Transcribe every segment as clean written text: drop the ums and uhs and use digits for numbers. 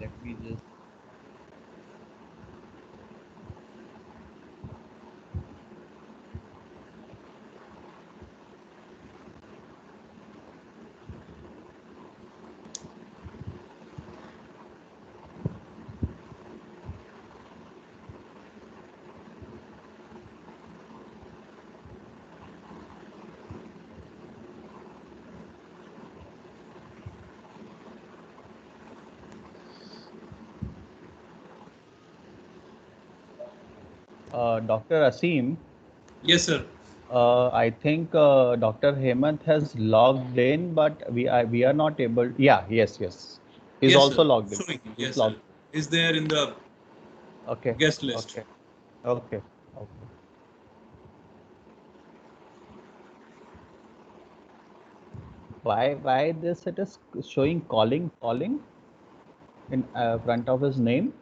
Let me just. Dr. Asim. Yes, sir. I think Dr. Hemant has logged in, but we are not able. Yeah, yes. He's Yes, also sir. logged in. Showing. He's Yes, sir. logged. Is there in the Okay. guest list. Okay. Why this it is showing calling in front of his name?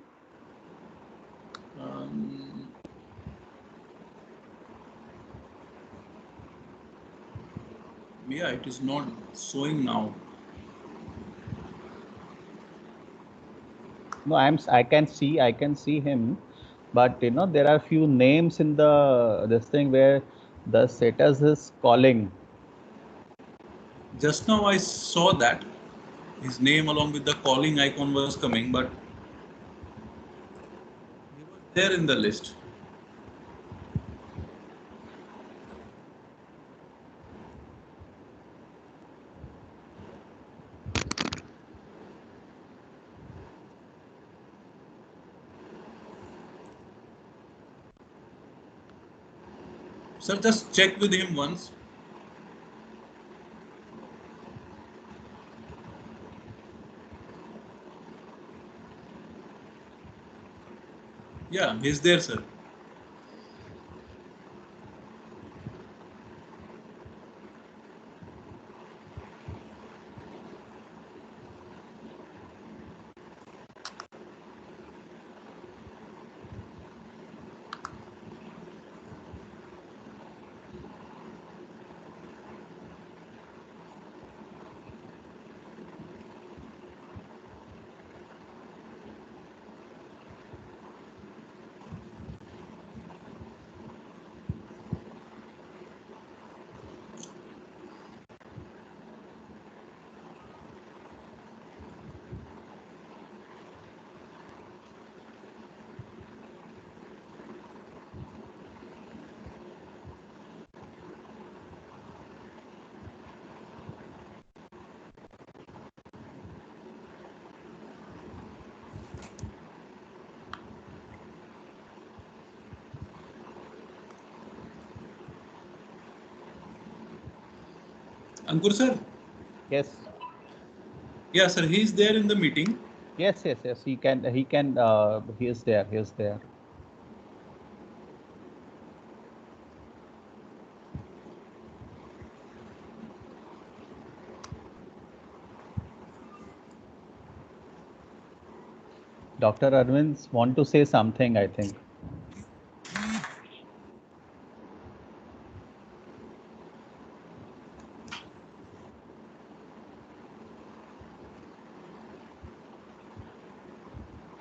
Yeah, it is not showing now. No, I can see him, but there are few names in the this thing where the status is calling. Just now I saw that his name along with the calling icon was coming, but he was there in the list. Sir, just check with him once. Yeah, he's there, sir. Ankur, sir? Yes. Yeah, sir, he's there in the meeting. Yes. He can. He is there. Dr. Arvind want to say something, I think.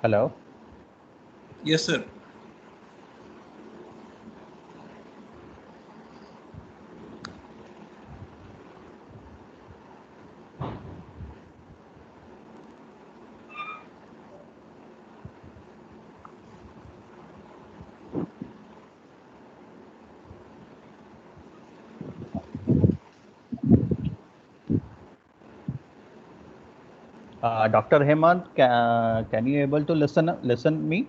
Hello. Yes, sir. Dr. Hemant, can you able to listen me?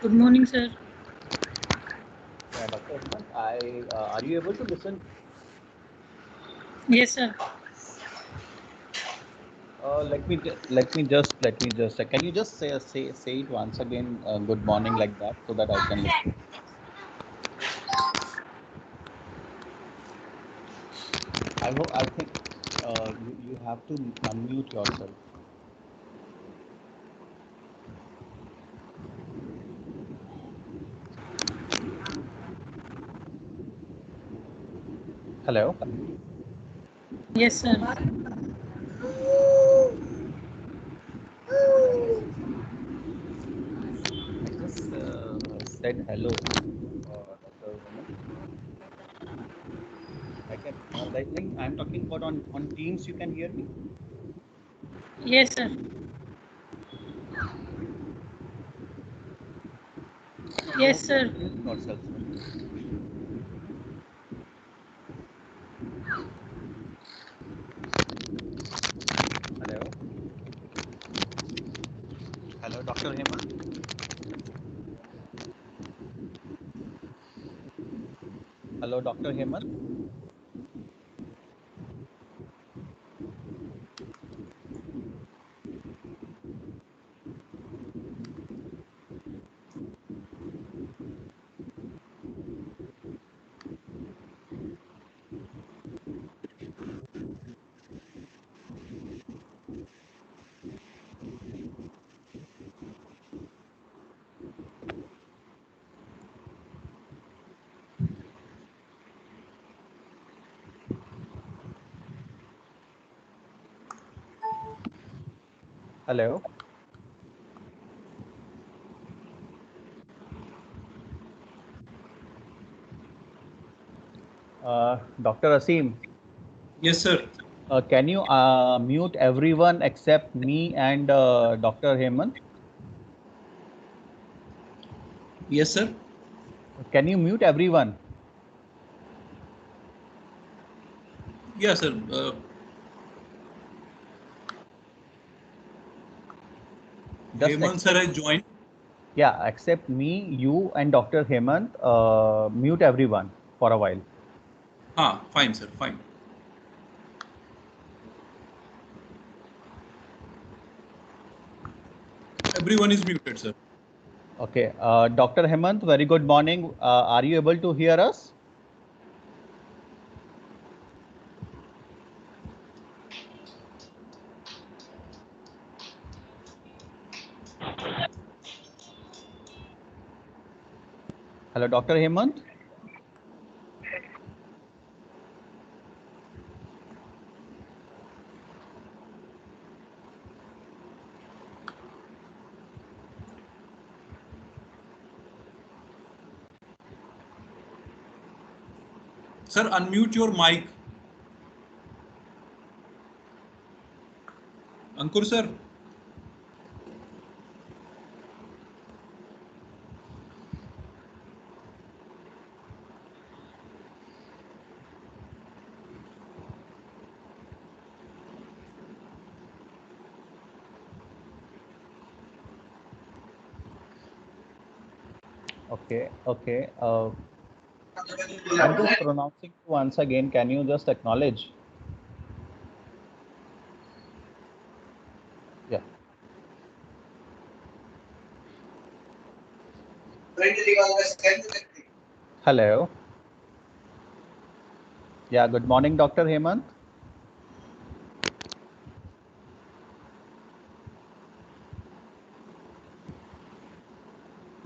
Good morning, sir. Yeah, Dr. Hemant, are you able to listen? Yes, sir. Let me just. Can you just say it once again? Good morning, like that, so that I can listen. I think you have to unmute yourself. Hello. Yes, sir. I just said hello, Dr. Hemant. I think I'm talking about on Teams. You can hear me. Yes, sir. Yes, So sir. unmute yourself. Hello. Hello, Dr. Hemant. Hello, Dr. Hemant. Hello. Dr. Asim. Yes, sir. Can you mute everyone except me and Dr. Hemant? Yes, sir. Can you mute everyone? Yes, sir. Hemant sir has joined. Yeah, except me, you, and Dr. Hemant. Mute everyone for a while. Fine, sir. Fine. Everyone is muted, sir. Okay. Dr. Hemant, very good morning. Are you able to hear us? Hello, Dr. Hemant. Sir, unmute your mic. Ankur, sir. Okay. Okay. I'm just pronouncing once again. Can you just acknowledge? Yeah. Hello. Yeah. Good morning, Dr. Hemant.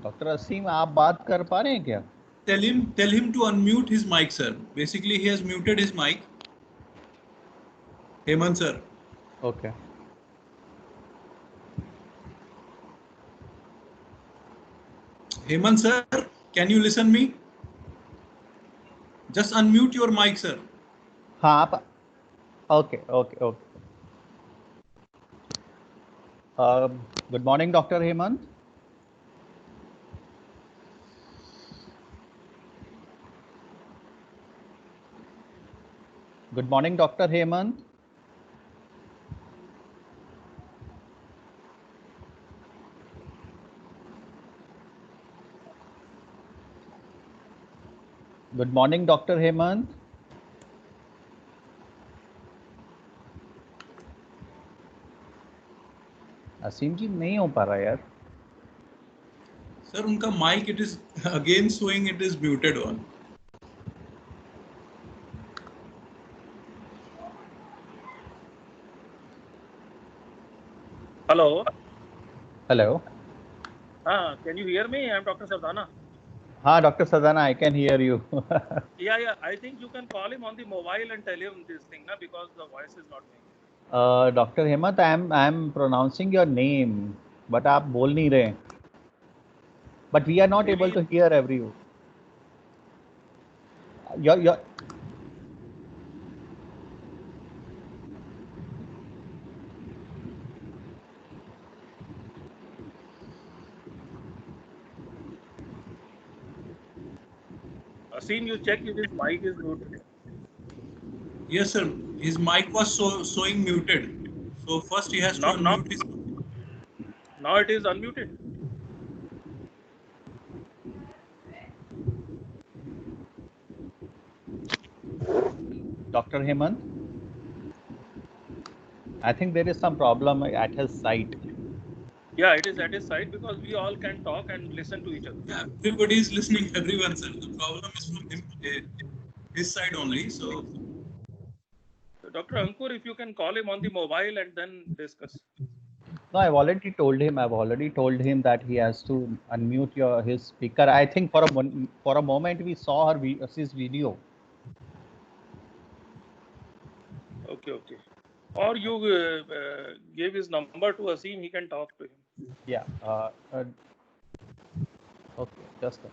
Doctor Aseem आप बात कर पा रहे हैं क्या? Tell him to unmute his mic, sir. Basically, he has muted his mic. Hemant, sir. Okay. Hemant, sir. Can you listen me? Just unmute your mic, sir. हाँ आप. Okay. Okay. Okay. Good morning, Dr. Hemant. Good morning, Dr. Hemant. Good morning, Dr. Hemant. असीम जी नहीं हो पा रहा यार. Sir, उनका mic it is again showing it is muted one. Hello. Hello. Can you hear me? I'm Dr. Sardana. हाँ, Dr. Sadhana, I can hear you. Yeah. I think you can call him on the mobile and tell him this thing, na, because the voice is not going. Dr. Hemant, I'm pronouncing your name, but आप बोल नहीं रहे. But we are not Maybe able to hear every. Your Asim, you check if his mic is muted. Yes, sir. His mic was showing muted. So first he has to Now unmute his. it is unmuted. Dr. Hemant, I think there is some problem at his site. Yeah, it is at his side because we all can talk and listen to each other. Yeah, everybody is listening. Everyone, sir. The problem is from him, his side only. So So Dr. Ankur, if you can call him on the mobile and then discuss. No, I've already told him. I've already told him that he has to unmute his speaker. I think for a moment we saw his video. Okay. Or you give his number to Asim, he can talk to him. Yeah. Okay. Just a.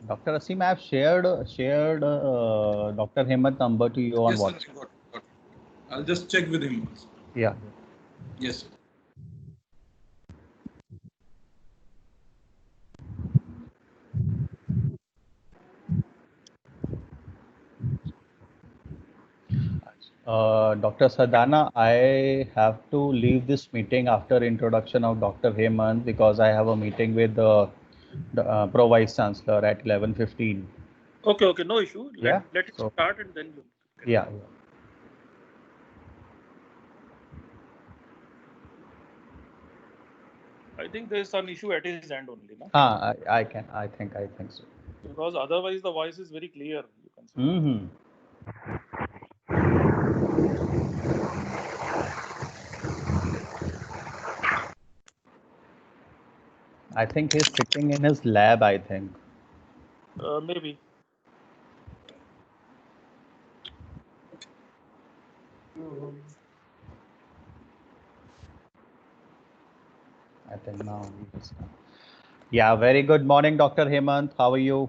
Dr. Asim, I have shared Dr. Hemant number to you on yes, sir. WhatsApp. Got it. I'll just check with him once. Yeah. Yes, sir. Dr. Sadhana, I have to leave this meeting after introduction of Dr. Hemant because I have a meeting with the Pro Vice Chancellor at 11:15. Okay, no issue. Yeah. Let it So, start and then you can. yeah. I think there is some issue at his end only, no? I think so. Because otherwise the voice is very clear. You can see. Mm-hmm. I think he's sitting in his lab, I think. Maybe. I think now he is. Yeah, very good morning, Dr. Hemant. How are you?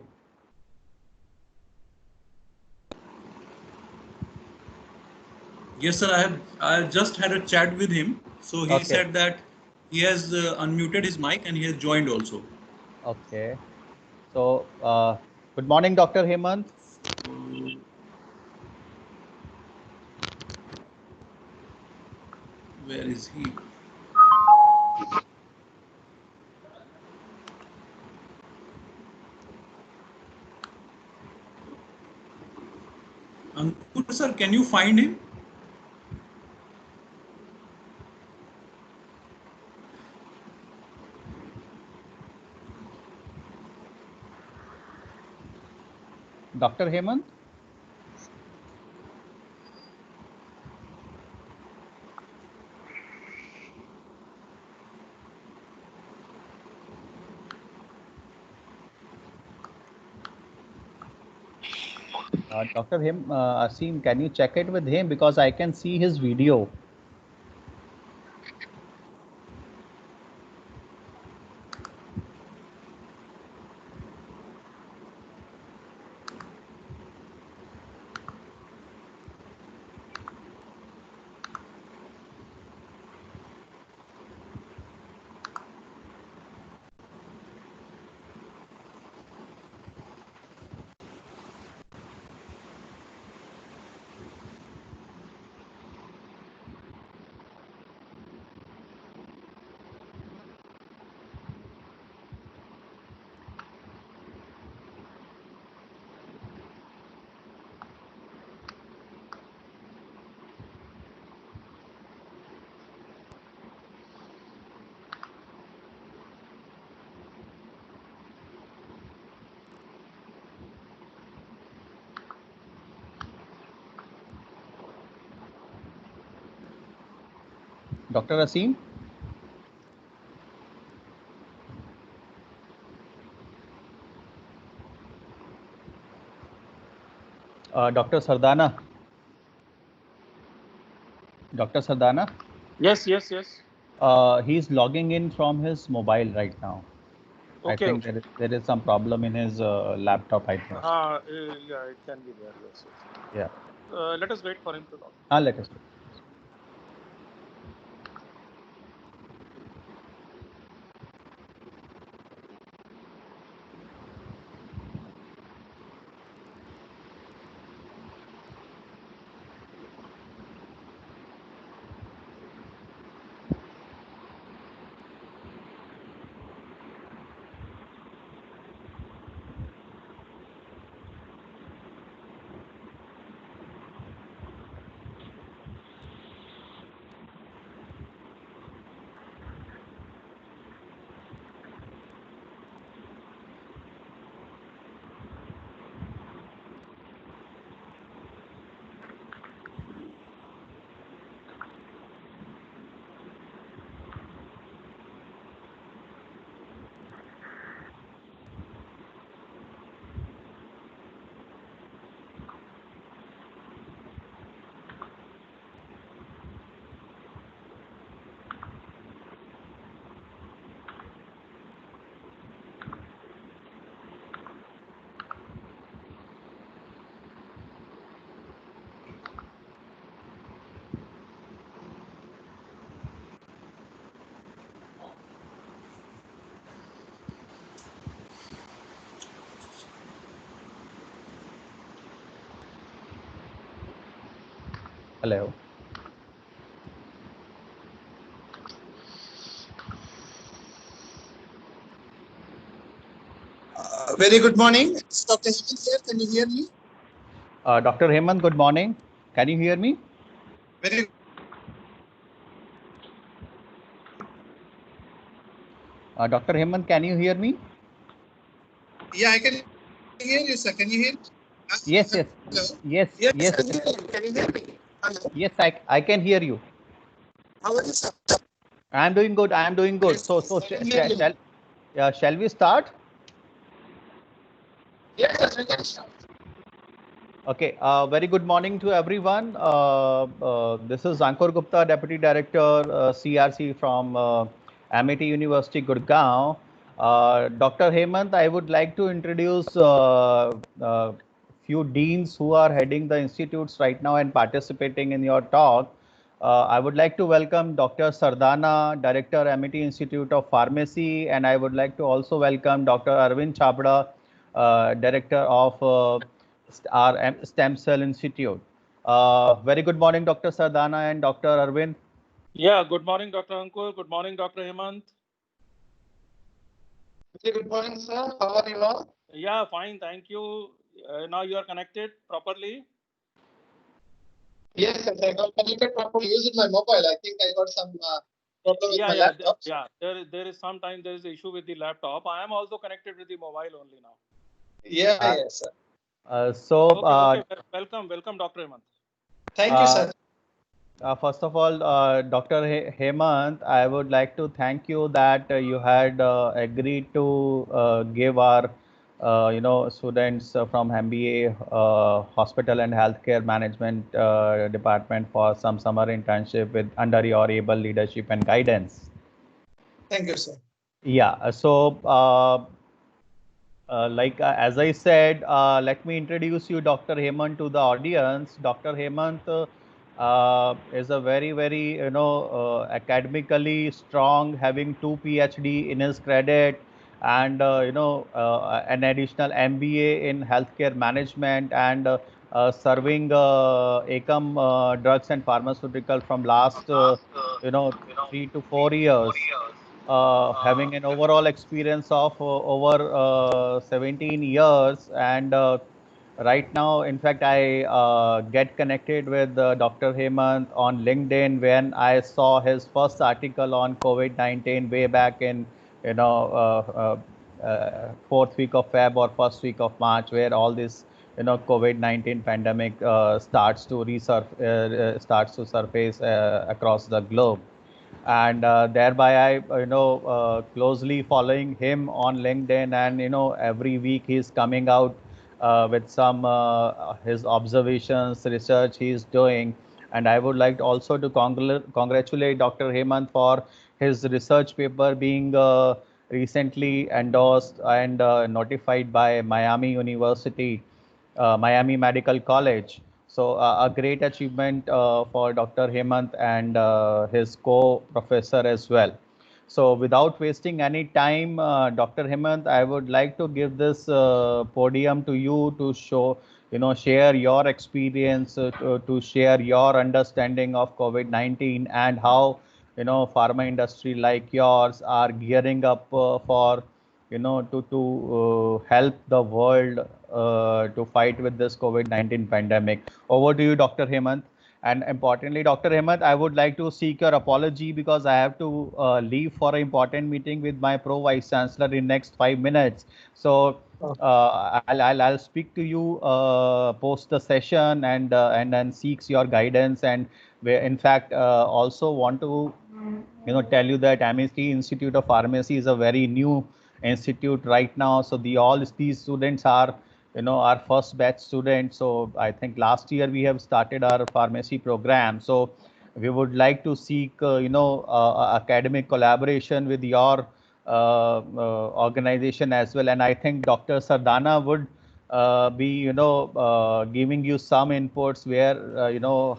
Yes, sir. I just had a chat with him. So he said that he has unmuted his mic and he has joined also. Okay. So, good morning, Dr. Hemant. Where is he? Ankur, sir, can you find him? Dr. Hemant? Dr. Asim, can you check it with him because I can see his video. Dr. Asim? Dr. Sardana? Dr. Sardana? Yes, yes, yes. He's logging in from his mobile right now. Okay, I think okay. there is some problem in his laptop, I think. Yeah, it can be there. Yes, yes. Yeah. Let us wait for him to log. Let us do. Hello. Very good morning. It's Dr. Hemant here. Can you hear me? Dr. Hemant, good morning. Can you hear me? Very. Dr. Hemant, can you hear me? Yeah, I can hear you, sir. Can you hear me? Yes, yes. Hello? Yes, Yes, yes. I can hear you. Can you hear me? Hello? Yes, I can hear you. How are you, sir? I am doing good. I am doing good. Yes, I can hear you. Shall we start? Yes, we can start. Okay. Very good morning to everyone. This is Ankur Gupta, Deputy Director, CRC from MIT University, Gurgaon. Dr. Hemant, I would like to introduce few deans who are heading the institutes right now and participating in your talk. I would like to welcome Dr. Sardana, Director, MIT Institute of Pharmacy, and I would like to also welcome Dr. Arvind Chabda, Director of our Stem Cell Institute. Very good morning, Dr. Sardana and Dr. Arvind. Yeah, good morning, Dr. Ankur. Good morning, Dr. Hemant. Good morning, sir. How are you all? Yeah, fine. Thank you. Now you are connected properly. Yes, sir. I got connected properly using my mobile. I think I got some problem with my laptop. There is sometimes there is issue with the laptop. I am also connected with the mobile only now. Yeah, yes, sir. Okay. Welcome, Dr. Hemant. Thank you, sir. First of all, Dr. Hemant, I would like to thank you that you had agreed to give our students from MBA Hospital and Healthcare Management Department for some summer internship with under your able leadership and guidance. Thank you, sir. Yeah. As I said, let me introduce you, Dr. Hemant, to the audience. Dr. Hemant is a very academically strong, having 2 PhD in his credit, and an additional MBA in healthcare management, and serving Ecom drugs and pharmaceutical from last 3 to 4 years. Having an overall experience of over 17 years, and right now, in fact, I get connected with Dr. Hemant on LinkedIn when I saw his first article on COVID-19 way back in fourth week of Feb or first week of March, where all this COVID-19 pandemic starts to surface across the globe. and thereby I closely following him on LinkedIn, and every week he's coming out with some his observations, research he's doing. And I would like also to congratulate Dr. Hemant for his research paper being recently endorsed and notified by Miami University, Miami Medical College. So a great achievement for Dr. Hemant and his co-professor as well. So without wasting any time, Dr. Hemant, I would like to give this podium to you to show, share your experience, to share your understanding of COVID-19 and how, pharma industry like yours are gearing up for to help the world to fight with this COVID-19 pandemic. Over to you, Dr. Hemant. And importantly, Dr. Hemant, I would like to seek your apology because I have to leave for an important meeting with my Pro Vice Chancellor in next 5 minutes. So I'll speak to you post the session, and then seeks your guidance. And in fact, also want to tell you that MSc Institute of Pharmacy is a very new institute right now. So all these students are our first batch students. So I think last year we have started our pharmacy program. So we would like to seek academic collaboration with your organization as well. And I think Dr. Sardana would be giving you some inputs where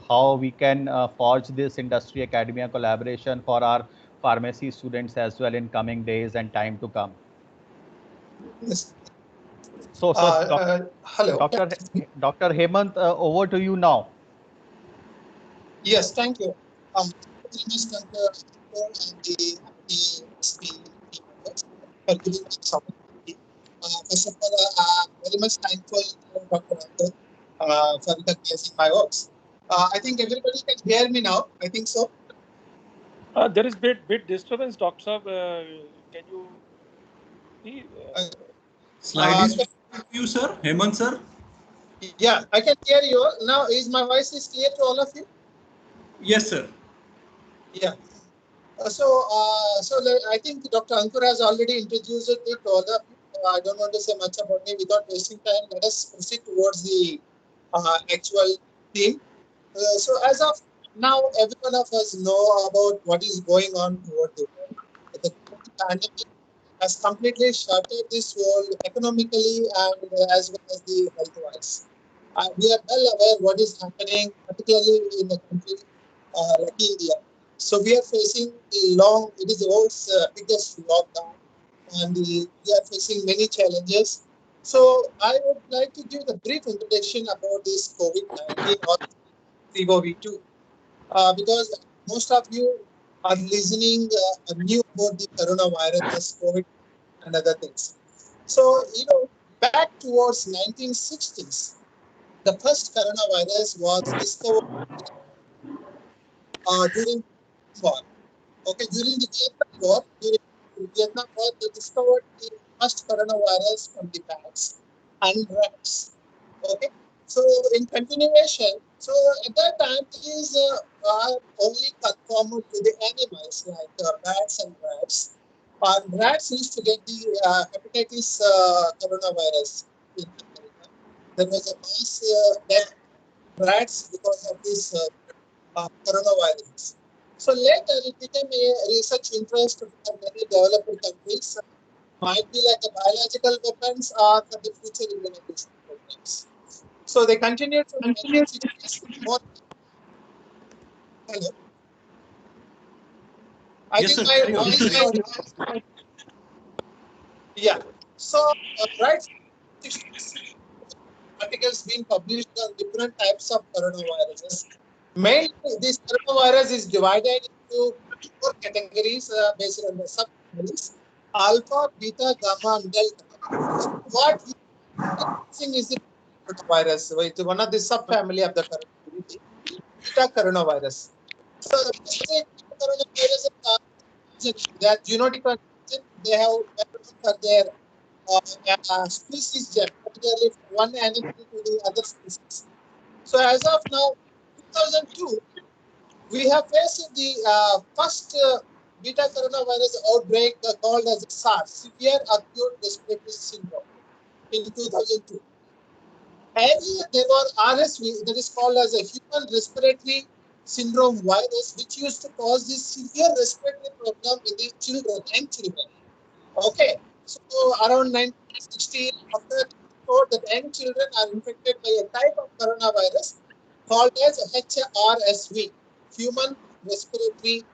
how we can forge this industry academia collaboration for our pharmacy students as well in coming days and time to come. Yes. So Hello. Dr. Hemant, over to you now. Yes, thank you. Very much and the MSP for giving me this opportunity. First of all, I'm very much thankful to Dr. Ankur for recognizing my works. I think everybody can hear me now. I think so. There is bit disturbance, Doctor Saab. Can you see? Slide is with you, sir. Hemant, sir. Yeah, I can hear you. Now, is my voice is clear to all of you? Yes, sir. Yeah. So I think Dr. Ankur has already introduced it to all of you. I don't want to say much about me without wasting time. Let us proceed towards the actual theme. So as of now, every one of us know about what is going on toward the world. The pandemic has completely shattered this world economically and as well as the health-wise. We are well aware what is happening, particularly in a country like India. So we are facing it is the world's biggest lockdown, and we are facing many challenges. So I would like to give a brief introduction about this COVID-19 or CoV2, because most of you are listening knew about the coronavirus, COVID, and other things. So, back towards 1960s, the first coronavirus was discovered during war. Okay, during the Vietnam War, they discovered the first coronavirus from the bats and rats. Okay, so in continuation, so at that time these are only conformed to the animals like bats and rats. Rats used to get the hepatitis coronavirus in America. There was a mass death rats because of this coronavirus. So later it became a research interest for many developed countries. Might be like a biological weapons or for the future immunization programs. So they continued from 1960s. Hello. I Yes, think sir. my voice is audible. Yeah. So right, articles being published on different types of coronaviruses. Mainly, this coronavirus is divided into 4 categories based on the subfamilies: alpha, beta, gamma, and delta. What we are discussing is the coronavirus. So it's one of the subfamily of the coronavirus, beta coronavirus. So the basic coronavirus they are zoonotic organism. They have developed for their species gene, particularly from one animal to the other species. So as of now, 2002, we have faced the first beta coronavirus outbreak called as SARS, severe acute respiratory syndrome, in 2002. Earlier, there were RSV, that is called as a human respiratory syndrome virus, which used to cause this severe respiratory problem in the children, young children. Okay, so around 1960, after that young children are infected by a type of coronavirus called as HRSV, human respiratory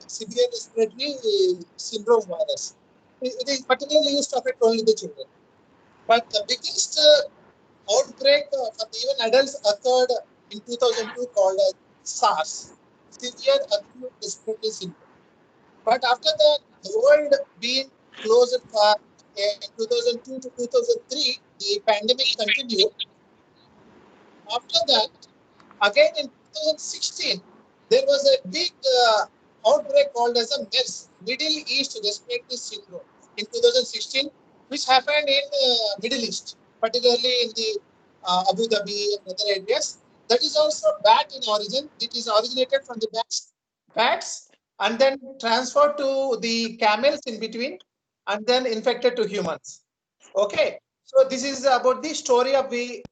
severe respiratory syndrome virus. It is particularly used to affect only the children. But the biggest outbreak for even adults occurred in 2002 called as SARS, severe acute respiratory syndrome. But after that, the world being closed for 2002 to 2003, the pandemic continued. After that, again in 2016, there was a big outbreak called as a MERS, Middle East Respiratory Syndrome, in 2016, which happened in Middle East, particularly in the Abu Dhabi and other areas. That is also bat in origin. It is originated from the bats and then transferred to the camels in between and then infected to humans. Okay, so this is about the story of the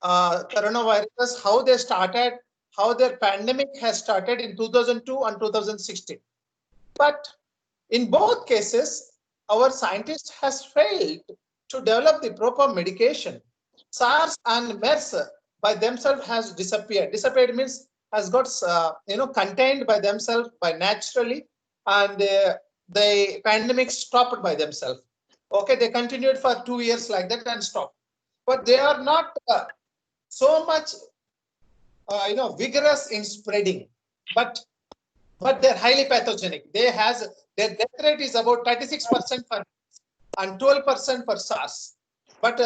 coronavirus, how they started, how their pandemic has started in 2002 and 2016. But in both cases, our scientists has failed to develop the proper medication. SARS and MERS by themselves has disappeared. Disappeared means has got contained by themselves by naturally, and the pandemic stopped by themselves. Okay, they continued for 2 years like that and stopped. But they are not so much vigorous in spreading, but they're highly pathogenic. Their death rate is about 36% for and 12% for SARS. But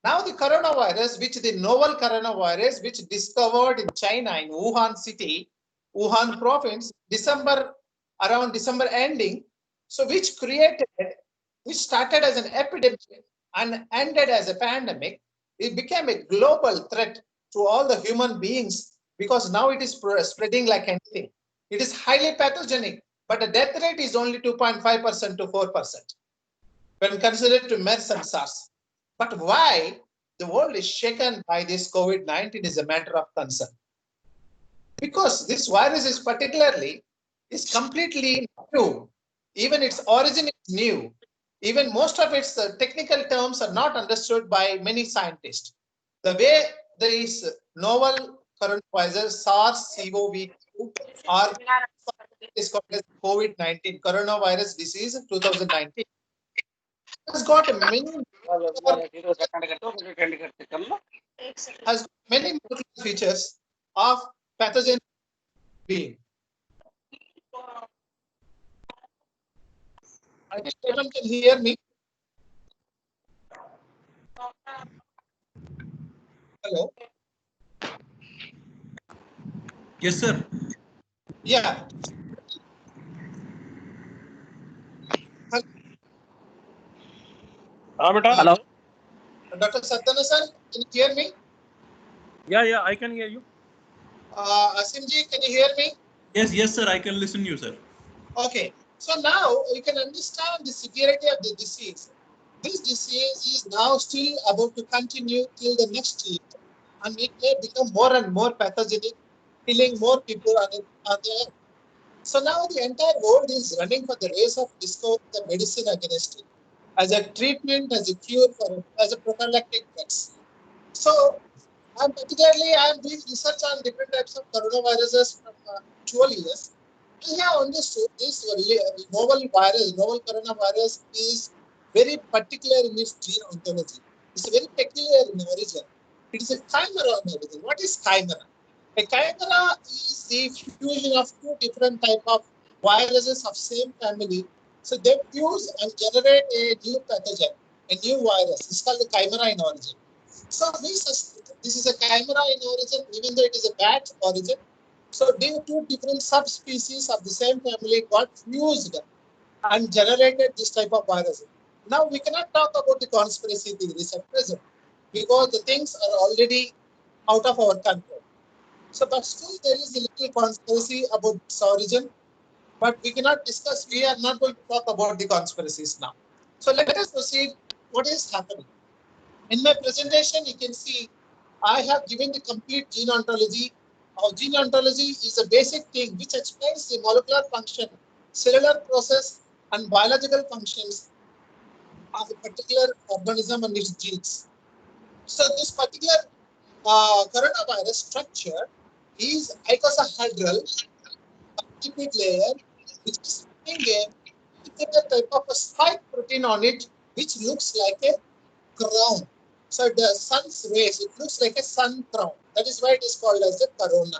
now the coronavirus, which the novel coronavirus, which discovered in China in Wuhan city, Wuhan province, around December ending, so which started as an epidemic and ended as a pandemic. It became a global threat to all the human beings because now it is spreading like anything. It is highly pathogenic, but the death rate is only 2.5% to 4% when considered to MERS and SARS. But why the world is shaken by this COVID-19 is a matter of concern. Because this virus is completely new. Even its origin is new. Even most of its technical terms are not understood by many scientists. The way these novel coronavirus, SARS-CoV-2, or is called as COVID-19, coronavirus disease 2019, has got many molecular features of pathogen being. I think everyone can hear me. Hello. Yes, sir. Yeah. Hello. Dr. Satyanasan, can you hear me? Yeah, I can hear you. Asimji, can you hear me? Yes, sir. I can listen to you, sir. Okay. So now you can understand the severity of the disease. This disease is now still about to continue till the next year, and it may become more and more pathogenic, killing more people on the earth. So now the entire world is running for the race of discovering the medicine against it, as a treatment, as a cure for it, as a prophylactic drugs. So I'm doing research on different types of coronaviruses from 12 years. I have understood this novel coronavirus is very particular in its gene ontology. It's very peculiar in origin. It is a chimera in origin. What is chimera? A chimera is the fusion of two different types of viruses of same family. So they fuse and generate a new pathogen, a new virus. It's called the chimera in origin. So this is a chimera in origin, even though it is a bat origin. So two different subspecies of the same family got fused and generated this type of virus. Now we cannot talk about the conspiracy theories at present because the things are already out of our control. So, but still there is a little conspiracy about its origin, but we cannot discuss. We are not going to talk about the conspiracies now. So let us proceed. What is happening? In my presentation, you can see I have given the complete gene ontology. Gene ontology is a basic thing which explains the molecular function, cellular process, and biological functions of a particular organism and its genes. So this particular coronavirus structure is icosahedral lipid layer, which is having a particular type of a spike protein on it, which looks like a crown. So the sun's rays, it looks like a sun crown. That is why it is called as the corona.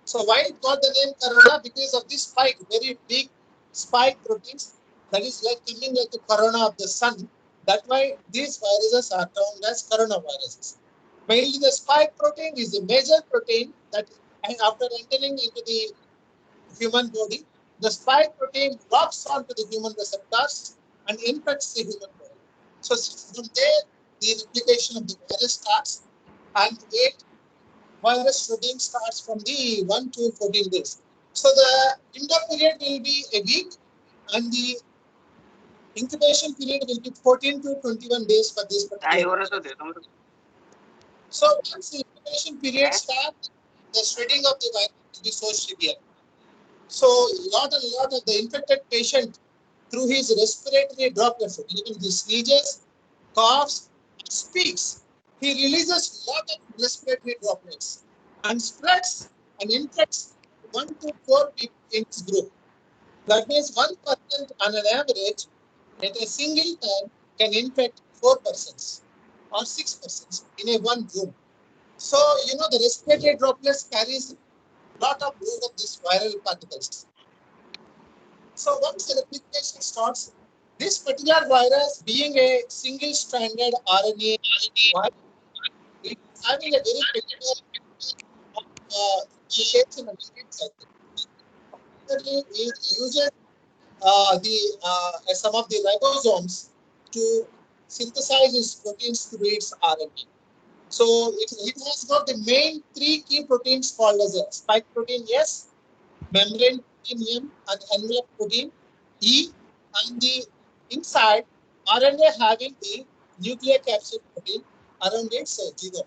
So why it got the name corona? Because of this spike, very big spike proteins that is like coming like the corona of the sun. That's why these viruses are termed as coronaviruses. Mainly the spike protein is a major protein that after entering into the human body, the spike protein locks onto the human receptors and infects the human body. So from there, the replication of the virus starts, and 8 virus regime starts from the 1 to 14 days. So the window period will be a week, and the incubation period will be 14 to 21 days for this particular. So once the incubation period starts, the spreading of the virus will be so severe. So lot of the infected patient through his respiratory droplets, even he sneezes, coughs, speaks, he releases lot of respiratory droplets and spreads and infects 1 to 4 people in his group. That means one person on an average at a single time can infect 4 persons or 6 persons in a one room. So the respiratory droplets carries lot of load of these viral particles. So once the replication starts, this particular virus being a single-stranded RNA virus, it is having a very particular mutation and cycle. It uses some of the ribosomes to synthesize its proteins to its RNA. So it has got the main 3 key proteins called as a spike protein S, membrane protein M, and envelope protein E, and the inside RNA having the nucleocapsid protein around its genome.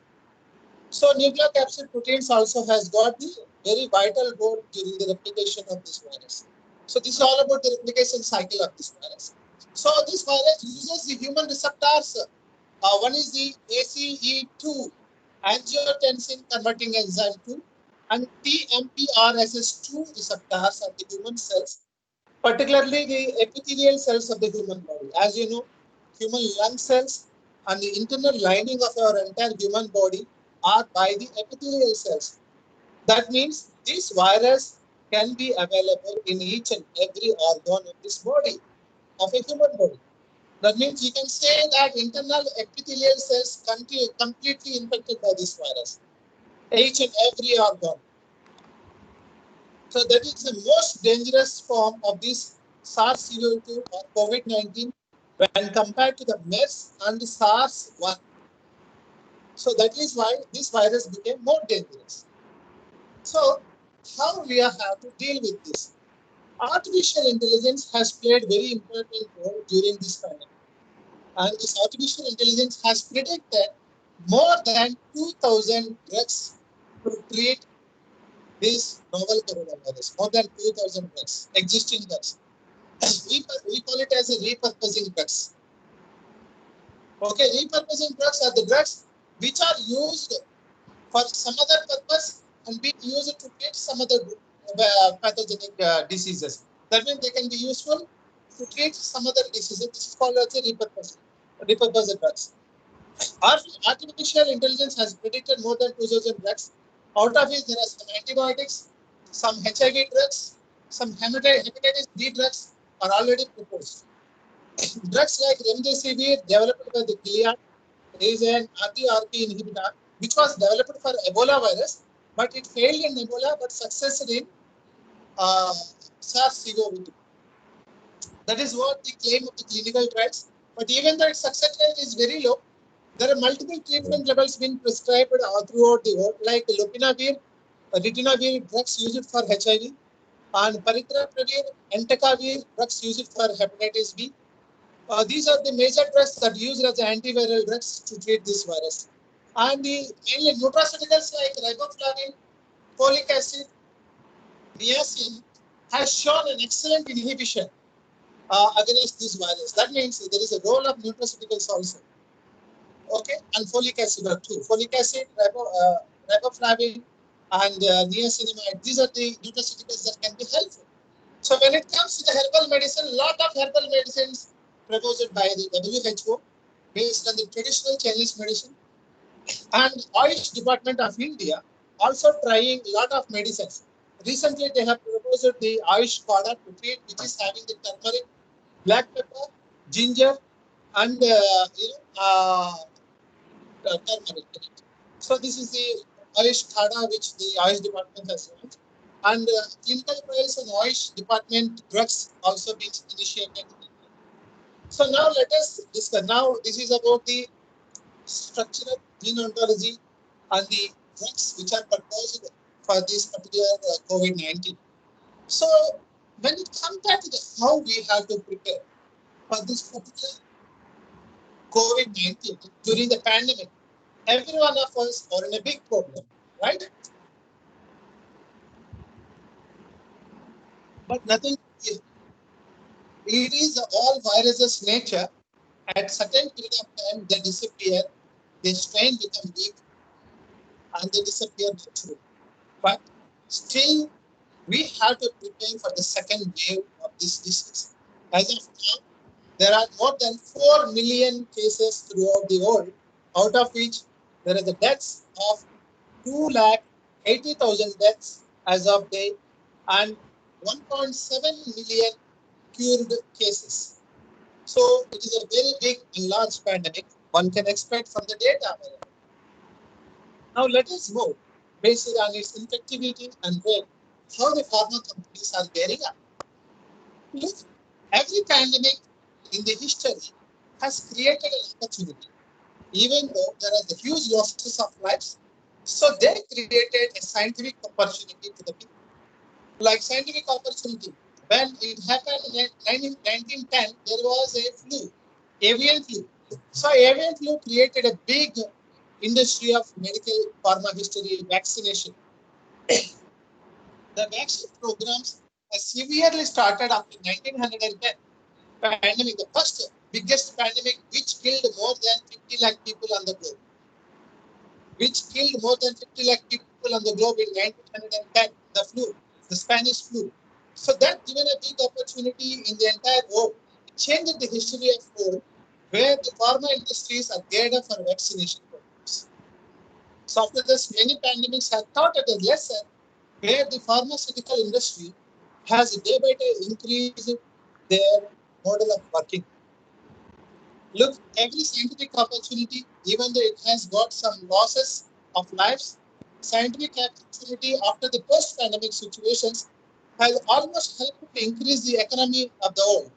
So nucleocapsid proteins also has got the very vital role during the replication of this virus. So this is all about the replication cycle of this virus. So this virus uses the human receptors. One is the ACE2, angiotensin converting enzyme 2, and TMPRSS2 receptors of the human cells, particularly the epithelial cells of the human body. As you know, human lung cells and the internal lining of our entire human body are by the epithelial cells. That means this virus can be available in each and every organ of this body, of a human body. That means you can say that internal epithelial cells completely infected by this virus, each and every organ. So that is the most dangerous form of this SARS-CoV-2 or COVID-19 when compared to the MERS and the SARS-1. So that is why this virus became more dangerous. So how we have to deal with this? Artificial intelligence has played very important role during this pandemic. And this artificial intelligence has predicted more than 2,000 drugs to treat this novel coronavirus, more than 2,000 drugs, existing drugs. We call it as a repurposing drugs. Okay, repurposing drugs are the drugs which are used for some other purpose and being used to treat some other pathogenic diseases. That means they can be useful to treat some other diseases. This is called as a repurposed drugs. Artificial intelligence has predicted more than 2,000 drugs. Out of it, there are some antibiotics, some HIV drugs, some hepatitis B drugs are already proposed. Drugs like remdesivir, developed by the Gilead, is an RTRP inhibitor, which was developed for Ebola virus, but it failed in Ebola, but succeeded in SARS-CoV-2. That is what the claim of the clinical trials. But even though its success rate is very low, there are multiple treatment levels being prescribed throughout the world, like lopinavir, ritonavir drugs used for HIV, and paritrapavir, entecavir drugs used for hepatitis B. These are the major drugs that are used as antiviral drugs to treat this virus. And the mainly nutraceuticals like riboflavin, folic acid, niacin has shown an excellent inhibition against this virus. That means there is a role of nutraceuticals also. Okay, and folic acid too. Folic acid, riboflavin, and niacinamide. These are the nutraceuticals that can be helpful. So when it comes to the herbal medicine, lot of herbal medicines proposed by the WHO based on the traditional Chinese medicine, and Ayush Department of India also trying a lot of medicines. Recently, they have proposed the Ayush Pada to treat, which is having the turmeric, black pepper, ginger, and turmeric. So this is the Ayush Khada which the Ayush Department has launched. And clinical trials on Ayush Department drugs also being initiated. So now let us discuss. Now this is about the structural gene ontology and the drugs which are proposed for this particular COVID-19. So when it comes back to how we have to prepare for this particular COVID-19 during the pandemic, every one of us are in a big problem, right? But nothing, it is all viruses' nature. At certain period of time, they disappear, the strain become weak, and they disappear naturally. But still, we have to prepare for the second wave of this disease. As of now, there are more than 4 million cases throughout the world, out of which there is a deaths of 280,000 deaths as of date, and 1.7 million cured cases. So it is a very big and large pandemic one can expect from the data. Now let us move based on its infectivity and rate, how the pharma companies are gearing up. Look, every pandemic in the history has created an opportunity, even though there are the huge losses of lives. So they created a scientific opportunity to the people. Like scientific opportunity, when it happened in 1910, there was a flu, avian flu. So avian flu created a big industry of medical pharma history, vaccination. The vaccine programs severely started after 1910 pandemic, the first biggest pandemic which killed more than 50 lakh people on the globe. Which killed more than 50 lakh people on the globe in 1910, the flu, the Spanish flu. So that given a big opportunity in the entire world, it changed the history of world, where the pharma industries are geared up for vaccination programs. So after this, many pandemics have taught us a lesson where the pharmaceutical industry has day by day increased their model of working. Look, every scientific opportunity, even though it has got some losses of lives, scientific opportunity after the post-pandemic situations has almost helped to increase the economy of the world.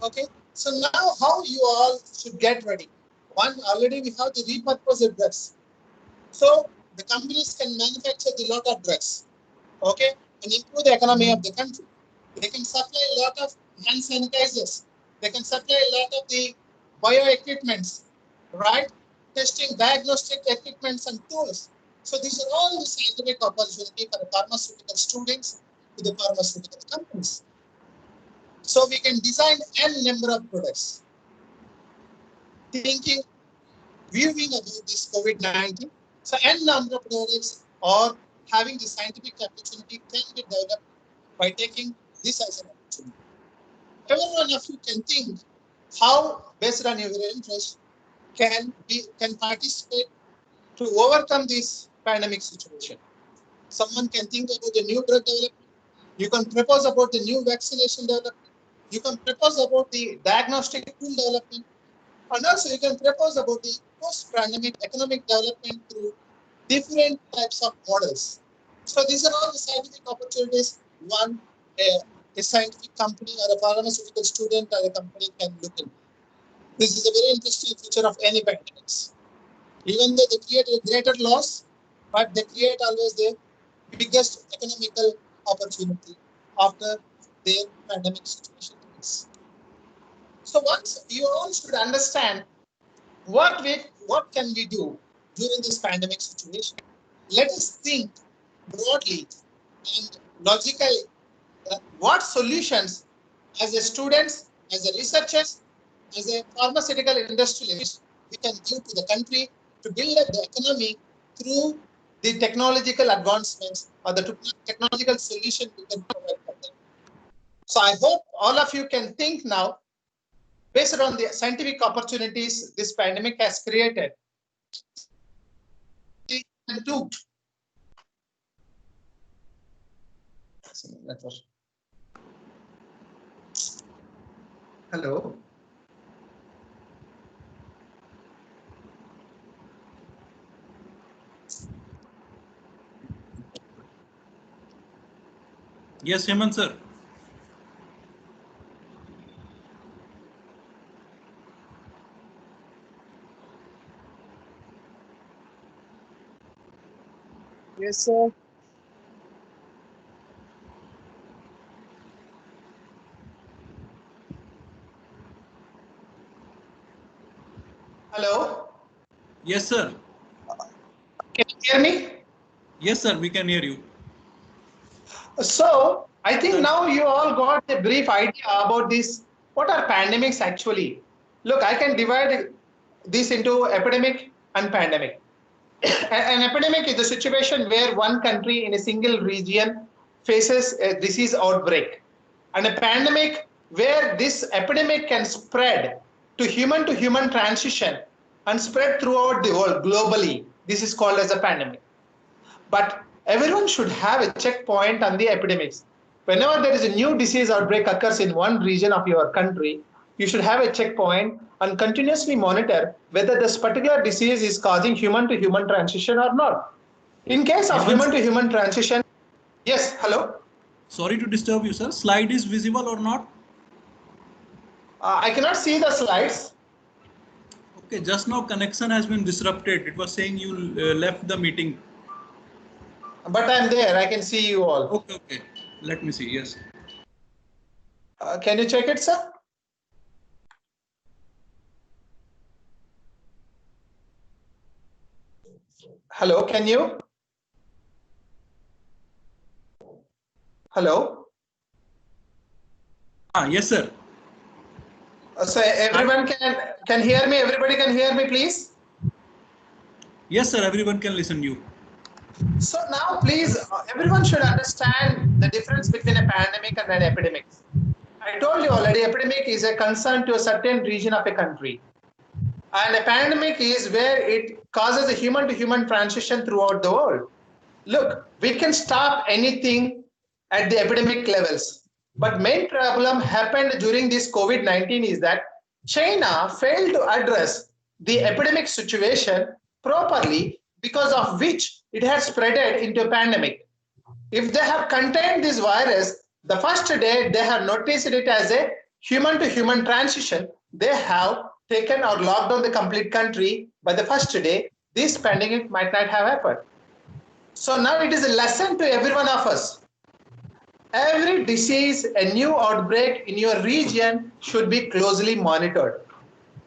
Okay, so now how you all should get ready. One, already we have the repurposed drugs. So the companies can manufacture the lot of drugs, okay, and improve the economy of the country. They can supply a lot of hand sanitizers. They can supply a lot of the bio equipments, right? Testing, diagnostic equipments and tools. So these are all the scientific opportunity for the pharmaceutical students to the pharmaceutical companies. So we can design n number of products. Thinking, viewing about this COVID-19, so n number of products or having the scientific opportunity can be developed by taking this as an opportunity. Every one of you can think how, based on your interest, can participate to overcome this pandemic situation. Someone can think about the new drug development. You can propose about the new vaccination development. You can propose about the diagnostic tool development. And also you can propose about the post-pandemic economic development through different types of models. So these are all the scientific opportunities one a scientific company or a pharmaceutical student or a company can look into. This is a very interesting feature of any pandemics. Even though they create a greater loss, but they create always the biggest economical opportunity after their pandemic situation ends. So once you all should understand what can we do during this pandemic situation. Let us think broadly and logically what solutions as a students, as a researchers, as a pharmaceutical industrialist we can give to the country to build up the economy through the technological advancements or the technological solution we can provide for them. So I hope all of you can think now based on the scientific opportunities this pandemic has created. Hello. Yes, Hemant sir. Yes, sir. Hello. Yes, sir. Can you hear me? Yes, sir. We can hear you. So I think now you all got a brief idea about this. What are pandemics actually? Look, I can divide this into epidemic and pandemic. An epidemic is a situation where one country in a single region faces a disease outbreak. And a pandemic where this epidemic can spread to human transition and spread throughout the world globally. This is called as a pandemic. But everyone should have a checkpoint on the epidemics. Whenever there is a new disease outbreak occurs in one region of your country, you should have a checkpoint and continuously monitor whether this particular disease is causing human-to-human transition or not. In case of human-to-human transition, yes, hello? Sorry to disturb you, sir. Slide is visible or not? I cannot see the slides. Okay, just now connection has been disrupted. It was saying you left the meeting. But I'm there. I can see you all. Okay, okay. Let me see. Yes. Can you check it, sir? Hello, can you? Hello? Yes, sir. So everyone can hear me? Everybody can hear me, please? Yes, sir. Everyone can listen to you. So now, please, everyone should understand the difference between a pandemic and an epidemic. I told you already, epidemic is a concern to a certain region of a country. And a pandemic is where it causes a human-to-human transition throughout the world. Look, we can stop anything at the epidemic levels. But main problem happened during this COVID-19 is that China failed to address the epidemic situation properly, because of which it has spreaded into a pandemic. If they have contained this virus, the first day they have noticed it as a human-to-human transition, they have taken or locked down the complete country by the first day, this pandemic might not have happened. So now it is a lesson to every one of us. Every disease, a new outbreak in your region should be closely monitored.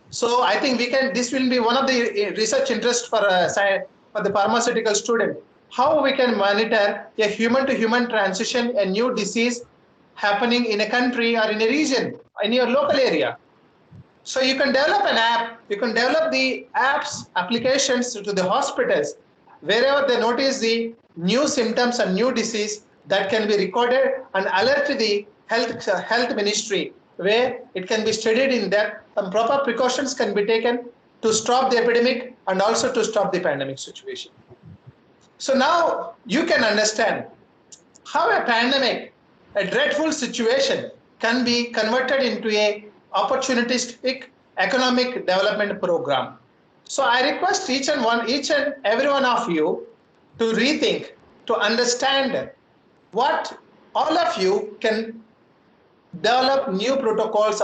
So I think this will be one of the research interests for the pharmaceutical student. How we can monitor a human-to-human transition, a new disease happening in a country or in a region, in your local area. So you can develop an app, you can develop the applications to the hospitals, wherever they notice the new symptoms and new disease, that can be recorded and alert to the health ministry, where it can be studied in that and proper precautions can be taken to stop the epidemic and also to stop the pandemic situation. So now you can understand how a pandemic, a dreadful situation, can be converted into a opportunistic economic development program. So I request each and every one of you to rethink, to understand what all of you can develop new protocols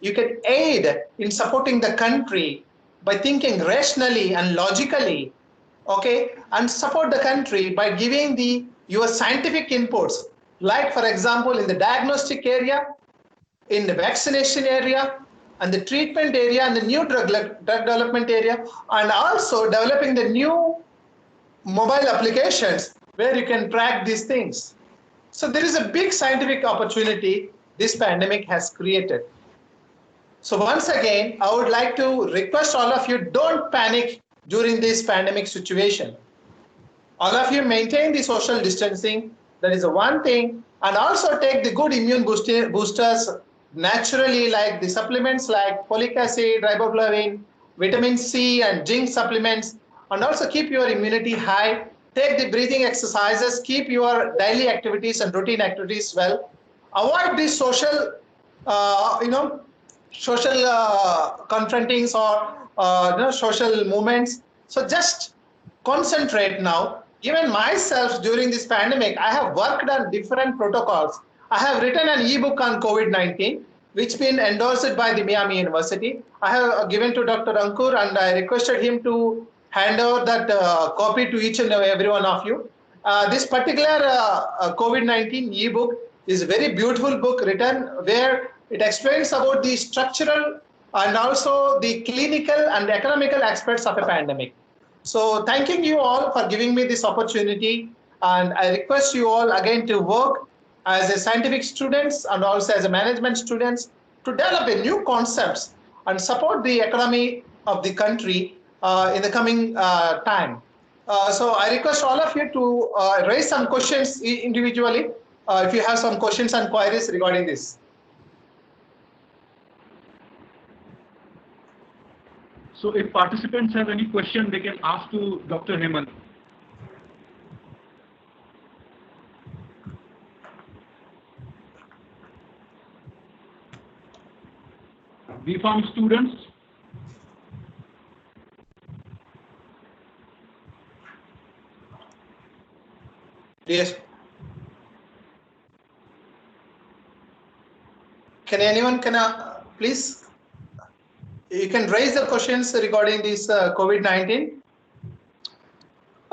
you can aid in supporting the country by thinking rationally and logically okay, and support the country by giving your scientific inputs, like for example, in the diagnostic area, in the vaccination area, and the treatment area, and the new drug development area, and also developing the new mobile applications where you can track these things. So there is a big scientific opportunity this pandemic has created. So once again, I would like to request all of you, don't panic during this pandemic situation. All of you maintain the social distancing. That is the one thing. And also take the good immune boosters naturally, like the supplements like folic acid, riboflavin, vitamin C, and zinc supplements. And also keep your immunity high. Take the breathing exercises. Keep your daily activities and routine activities well. Avoid these social, social confrontings or social movements. So just concentrate now. Even myself during this pandemic, I have worked on different protocols. I have written an ebook on COVID-19, which been endorsed by the Miami University. I have given to Dr. Ankur, and I requested him to hand over that copy to each and every one of you. This particular COVID-19 ebook is a very beautiful book written where it explains about the structural and also the clinical and economical aspects of a pandemic. So thanking you all for giving me this opportunity, and I request you all again to work as a scientific students and also as a management students to develop a new concepts and support the economy of the country in the coming time. So I request all of you to raise some questions individually if you have some questions and queries regarding this. So if participants have any question, they can ask to Dr. Hemant. BPharm students. Yes. Can anyone please? You can raise the questions regarding this COVID-19.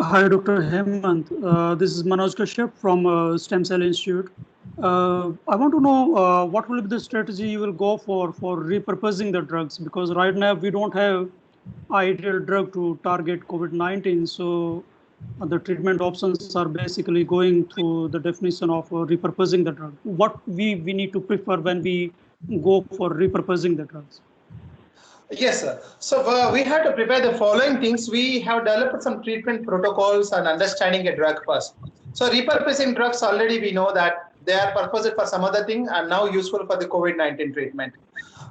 Hi, Dr. Hemant. This is Manoj Kashyap from Stem Cell Institute. I want to know what will be the strategy you will go for repurposing the drugs, because right now we don't have ideal drug to target COVID-19. So the treatment options are basically going through the definition of repurposing the drug. What we need to prefer when we go for repurposing the drugs? Yes, sir. So we have to prepare the following things. We have developed some treatment protocols and understanding a drug first. So repurposing drugs, already we know that they are purposed for some other thing and now useful for the COVID-19 treatment.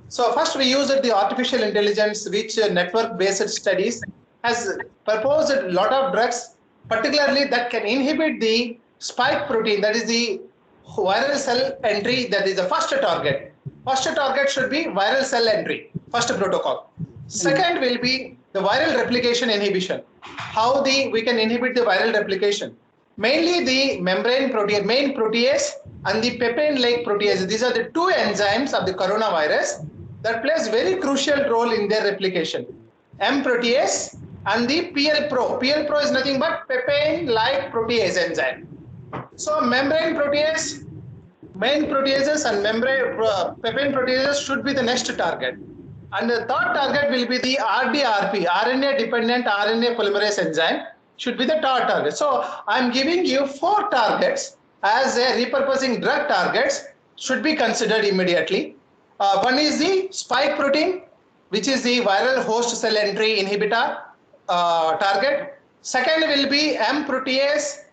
So first we used the artificial intelligence, which network-based studies has proposed a lot of drugs, particularly that can inhibit the spike protein, that is the viral cell entry, that is the first target. First target should be viral cell entry, first protocol. Second will be the viral replication inhibition. How we can inhibit the viral replication? Mainly the membrane protease, main protease, and the papain-like protease. These are the two enzymes of the coronavirus that plays very crucial role in their replication. M protease and the PL-Pro. PL-Pro is nothing but papain-like protease enzyme. So membrane protease, main proteases and membrane papain proteases should be the next target. And the third target will be the RDRP, RNA-dependent RNA polymerase enzyme, should be the third target. So I'm giving you 4 targets as a repurposing drug targets should be considered immediately. One is the spike protein, which is the viral host cell entry inhibitor target. Second will be M protease,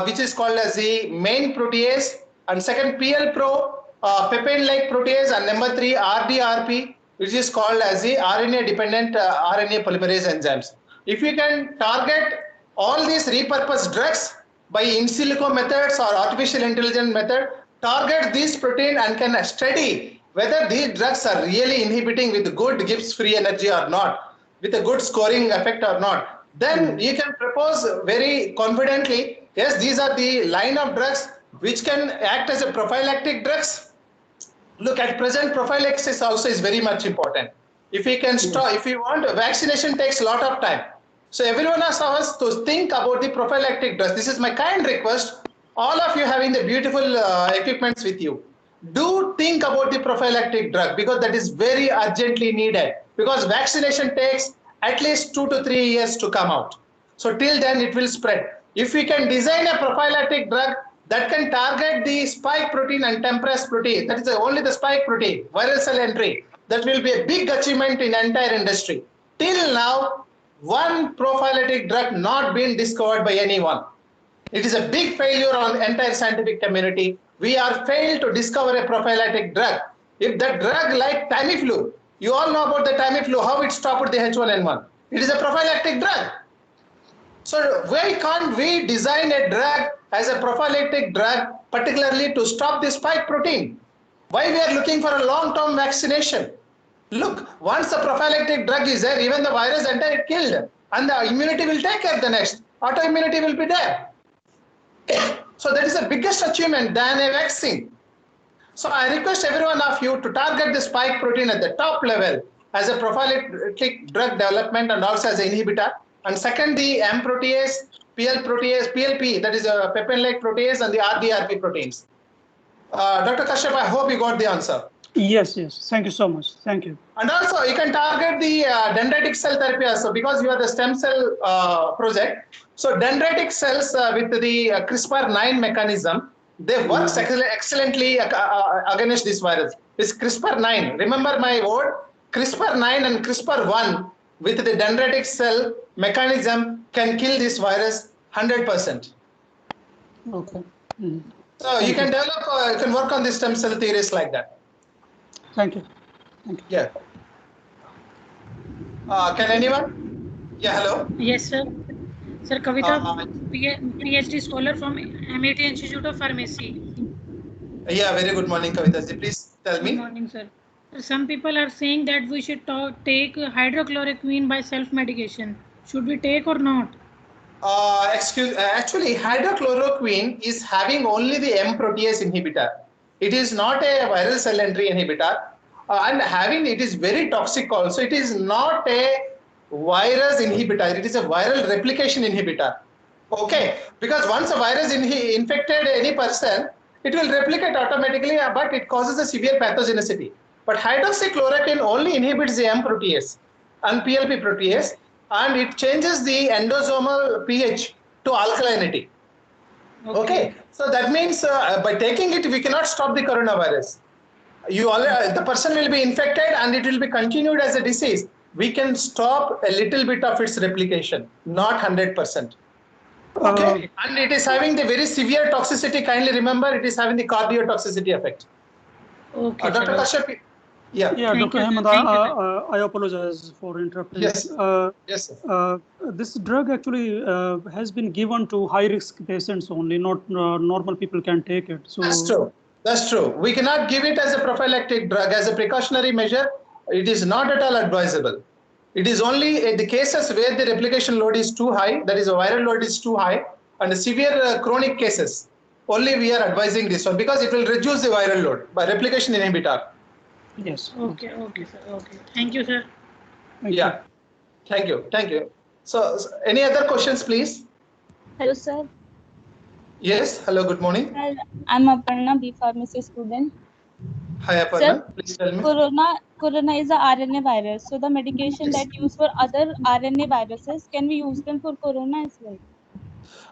which is called as the main protease, and second PL-Pro, papain-like protease, and number 3 RDRP, which is called as the RNA-dependent RNA polymerase enzymes. If you can target all these repurposed drugs by in silico methods or artificial intelligence method, target this protein and can study whether these drugs are really inhibiting with good Gibbs-free energy or not, with a good scoring effect or not, then you can propose very confidently, yes, these are the line of drugs which can act as a prophylactic drugs. Look, at present, prophylaxis also is very much important. If we can stop, if we want, vaccination takes a lot of time. So everyone has us to think about the prophylactic drugs. This is my kind request. All of you having the beautiful equipments with you, do think about the prophylactic drug, because that is very urgently needed, because vaccination takes at least 2 to 3 years to come out. So till then it will spread. If we can design a prophylactic drug that can target the spike protein and TMPRSS protein, that is only the spike protein, viral cell entry, that will be a big achievement in entire industry. Till now, one prophylactic drug not been discovered by anyone. It is a big failure on the entire scientific community. We are failed to discover a prophylactic drug. If that drug like Tamiflu, you all know about the Tamiflu, how it stopped the H1N1. It is a prophylactic drug. So why can't we design a drug as a prophylactic drug, particularly to stop the spike protein? Why we are looking for a long-term vaccination? Look, once the prophylactic drug is there, even the virus entire killed, and the immunity will take care of the next. Autoimmunity will be there. So that is the biggest achievement than a vaccine. So I request every one of you to target the spike protein at the top level as a prophylactic drug development and also as an inhibitor. And second, the M protease, PL protease, PLP, that is a peptide-like protease, and the RDRP proteins. Dr. Kashyap, I hope you got the answer. Yes, yes. Thank you so much. Thank you. And also, you can target the dendritic cell therapy also, because you are the stem cell project. So dendritic cells with the CRISPR-9 mechanism, they work excellently against this virus. It's CRISPR-9. Remember my word, CRISPR-9 and CRISPR-1 with the dendritic cell mechanism can kill this virus 100%. Okay. So you can develop, you can work on the stem cell theories like that. Thank you. Thank you. Yeah. Can anyone? Yeah, hello. Yes, sir. Sir, Kavita, PhD scholar from MIT Institute of Pharmacy. Yeah, very good morning, Kavita. Please tell me. Good morning, sir. Some people are saying that we should take hydrochloroquine by self-medication. Should we take or not? Actually, hydrochloroquine is having only the M protease inhibitor. It is not a viral cell entry inhibitor. And having it is very toxic also. It is not a virus inhibitor. It is a viral replication inhibitor. Okay, because once a virus infected any person, it will replicate automatically, but it causes a severe pathogenicity. But hydroxychloroquine only inhibits the M protease and PLP protease, and it changes the endosomal pH to alkalinity. Okay. So that means by taking it, we cannot stop the coronavirus. The person will be infected and it will be continued as a disease. We can stop a little bit of its replication, not 100%. Okay. And it is having the very severe toxicity. Kindly remember, it is having the cardiotoxicity effect. Okay. Dr. Kashyap. Yeah. Yeah, Thank Dr. you, Hemant, I apologize for interrupting. Yes. Yes, sir. This drug actually has been given to high-risk patients only, not normal people can take it. So That's true. That's true. We cannot give it as a prophylactic drug. As a precautionary measure, it is not at all advisable. It is only in the cases where the replication load is too high, that is, a viral load is too high, and the severe chronic cases, only we are advising this one, because it will reduce the viral load by replication inhibitor. yes. Okay, sir. Okay. Thank you, sir. Thank you. Yeah. Thank you. Thank you. So any other questions, please? Hello, sir. Yes. Hello. Good morning. Hi, I'm Aparna, B Pharmacy student. Hi, Aparna. Sir, Please tell me. Corona is a RNA virus. So the medication that used for other RNA viruses, can we use them for Corona as well?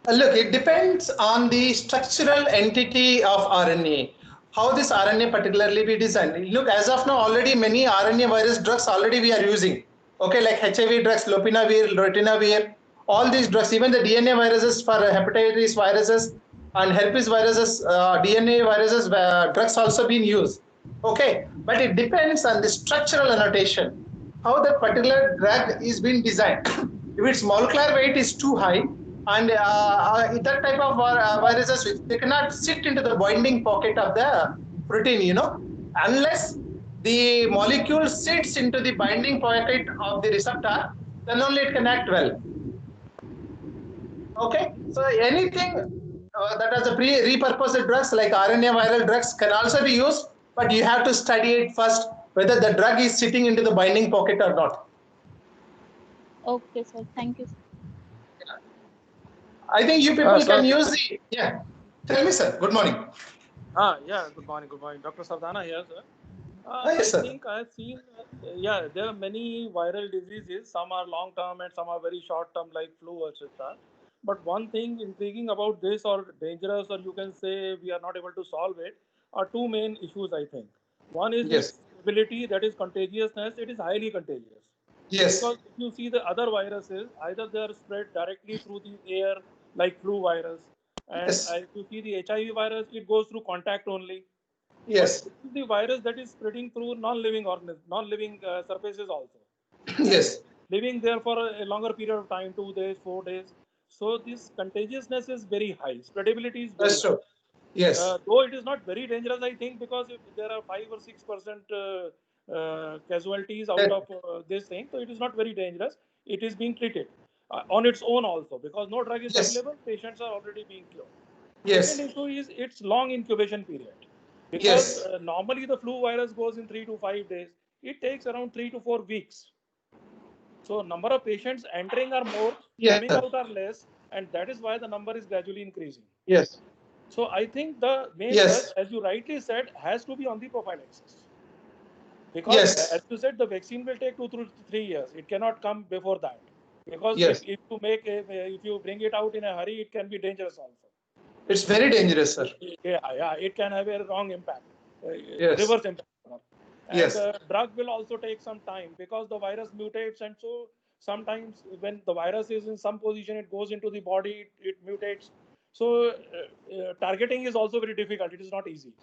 Look, it depends on the structural entity of RNA. How this RNA particularly be designed. Look, as of now, already many RNA virus drugs already we are using. Okay, like HIV drugs, lopinavir, ritonavir, all these drugs, even the DNA viruses for hepatitis viruses and herpes viruses, DNA viruses, drugs also being used. Okay, but it depends on the structural annotation, how that particular drug is being designed. If its molecular weight is too high, and that type of viruses, they cannot sit into the binding pocket of the protein, unless the molecule sits into the binding pocket of the receptor, then only it can act well. Okay, so anything that has a repurposed drugs like RNA viral drugs can also be used, but you have to study it first, whether the drug is sitting into the binding pocket or not. Okay, sir. Thank you. I think you people sir. can use the, yeah. Tell me, sir. Good morning. Yeah, good morning. Dr. Savdana here, sir. Yes, sir. I think I have seen, there are many viral diseases. Some are long-term and some are very short-term, like flu, etc. But one thing intriguing about this, or dangerous, or you can say we are not able to solve it, are two main issues, I think. One is Yes. its ability, that is contagiousness. It is highly contagious. Yes. Because if you see the other viruses, either they are spread directly through the air, like flu virus, and Yes. if you see the HIV virus, it goes through contact only. Yes. But this is the virus that is spreading through non-living organisms, non-living surfaces also. Yes. Living there for a longer period of time, 2 days, 4 days. So this contagiousness is very high. Spreadability is very That's true. Yes. though it is not very dangerous, I think, because if there are 5 or 6% casualties out of this thing, so it is not very dangerous. It is being treated on its own also, because no drug is Yes. available. Patients are already being cured. Yes. Second issue is its long incubation period. Because Yes. normally the flu virus goes in 3 to 5 days. It takes around 3 to 4 weeks. So number of patients entering are more, Yes. coming out are less, and that is why the number is gradually increasing. Yes. So I think the main Yes. thrust, as you rightly said, has to be on the prophylaxis. Because Yes. as you said, the vaccine will take 2 to 3 years. It cannot come before that. Because Yes. if you bring it out in a hurry, it can be dangerous also. It's very dangerous, sir. Yeah, it can have a wrong impact, Yes. reverse impact. And Yes. drug will also take some time, because the virus mutates, and so sometimes when the virus is in some position, it goes into the body, it mutates. So targeting is also very difficult. It is not easy.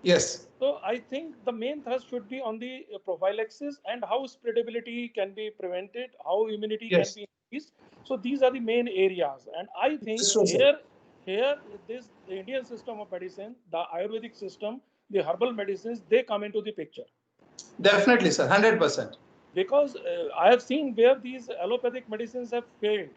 Yes. So I think the main thrust should be on the prophylaxis and how spreadability can be prevented, how immunity Yes. can be increased. So these are the main areas, and I think That's true, sir. here the Indian system of medicine, the Ayurvedic system, the herbal medicines, they come into the picture. Definitely, sir. 100%. Because I have seen where these allopathic medicines have failed.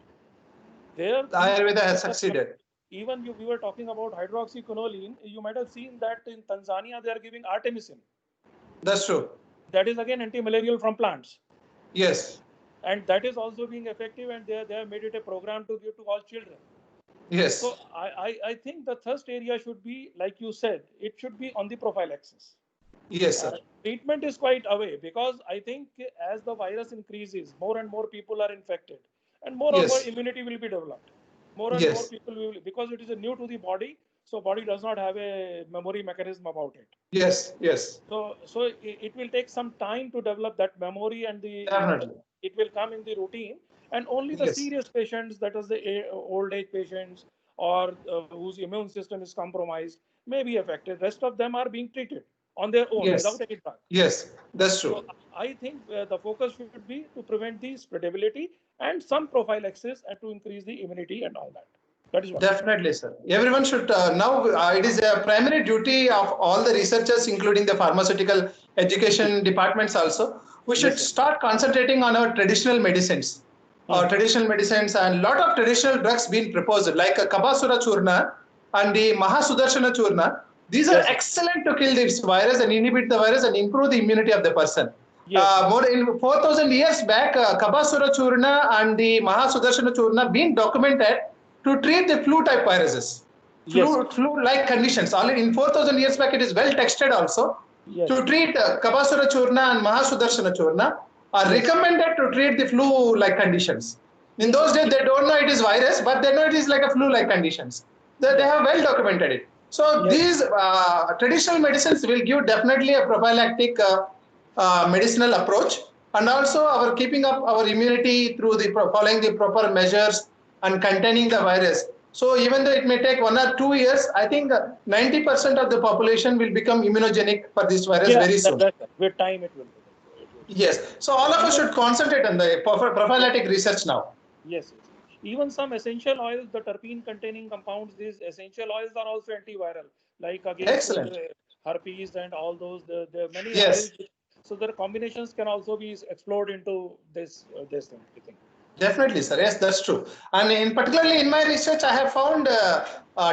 There, The Ayurveda has succeeded. Even we were talking about hydroxyquinoline. You might have seen that in Tanzania they are giving artemisinin. That's true. That is again anti-malarial from plants. Yes. And that is also being effective, and they have made it a program to give to all children. Yes. So I think the thirst area should be, like you said, it should be on the prophylaxis. Yes, sir. Treatment is quite away, because I think as the virus increases, more and more people are infected, and more and more immunity will be developed. More and more people will, because it is new to the body, so body does not have a memory mechanism about it. Yes, yes. So it will take some time to develop that memory, and Definitely. it will come in the routine, and only the serious patients, that is the old age patients, or whose immune system is compromised, may be affected. Rest of them are being treated on their own without any drug. Yes, that's true. So I think the focus should be to prevent the spreadability and some prophylaxis, and to increase the immunity and all that. That is what. Definitely, sir. Everyone should now. It is a primary duty of all the researchers, including the pharmaceutical education departments also. We should start concentrating on our traditional medicines. Traditional medicines, and lot of traditional drugs being proposed, like Kabasura Churna and the Mahasudarshana Churna. These are excellent to kill this virus and inhibit the virus and improve the immunity of the person. More than 4,000 years back, Kabasura Churna and the Mahasudarshana Churna been documented to treat the flu-type viruses, flu-like conditions. Already in 4,000 years back, it is well tested also. To treat Kabasura Churna and Mahasudarshana Churna are recommended to treat the flu-like conditions. In those days, they don't know it is virus, but they know it is like a flu-like conditions. They have well documented it. So these traditional medicines will give definitely a prophylactic medicinal approach, and also our keeping up our immunity through the following the proper measures and containing the virus. So even though it may take 1 or 2 years, I think 90% of the population will become immunogenic for this virus very soon. With time it will be. Yes. So all of us should concentrate on the prophylactic research now. Yes. Even some essential oils, the terpene containing compounds, these essential oils are also antiviral, like against herpes and all those. There are many oils. So their combinations can also be explored into this thing, I think. Definitely, sir. Yes, that's true. And particularly in my research, I have found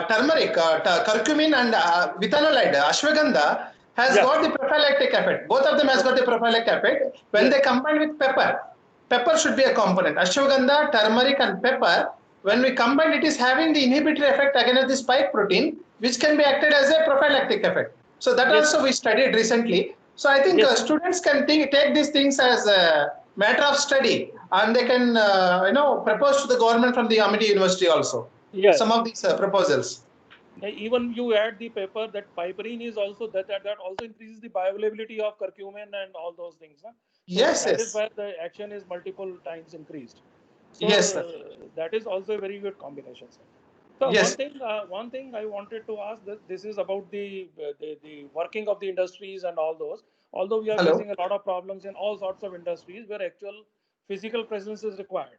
turmeric, curcumin, and vithanolide, ashwagandha, has got the prophylactic effect. Both of them has got the prophylactic effect. When they combine with pepper, pepper should be a component. Ashwagandha, turmeric, and pepper when we combine, it is having the inhibitory effect against the spike protein, which can be acted as a prophylactic effect. So that also we studied recently. So I think students can take these things as a matter of study, and they can propose to the government from the Amity University also. Yes. Some of these proposals. Even you add the paper that piperine is also that also increases the bioavailability of curcumin and all those things. Huh? So yes, that is where the action is multiple times increased. So yes, that is also a very good combination. Sir. So yes. One thing I wanted to ask, this is about the working of the industries and all those. Although we are facing a lot of problems in all sorts of industries where actual physical presence is required.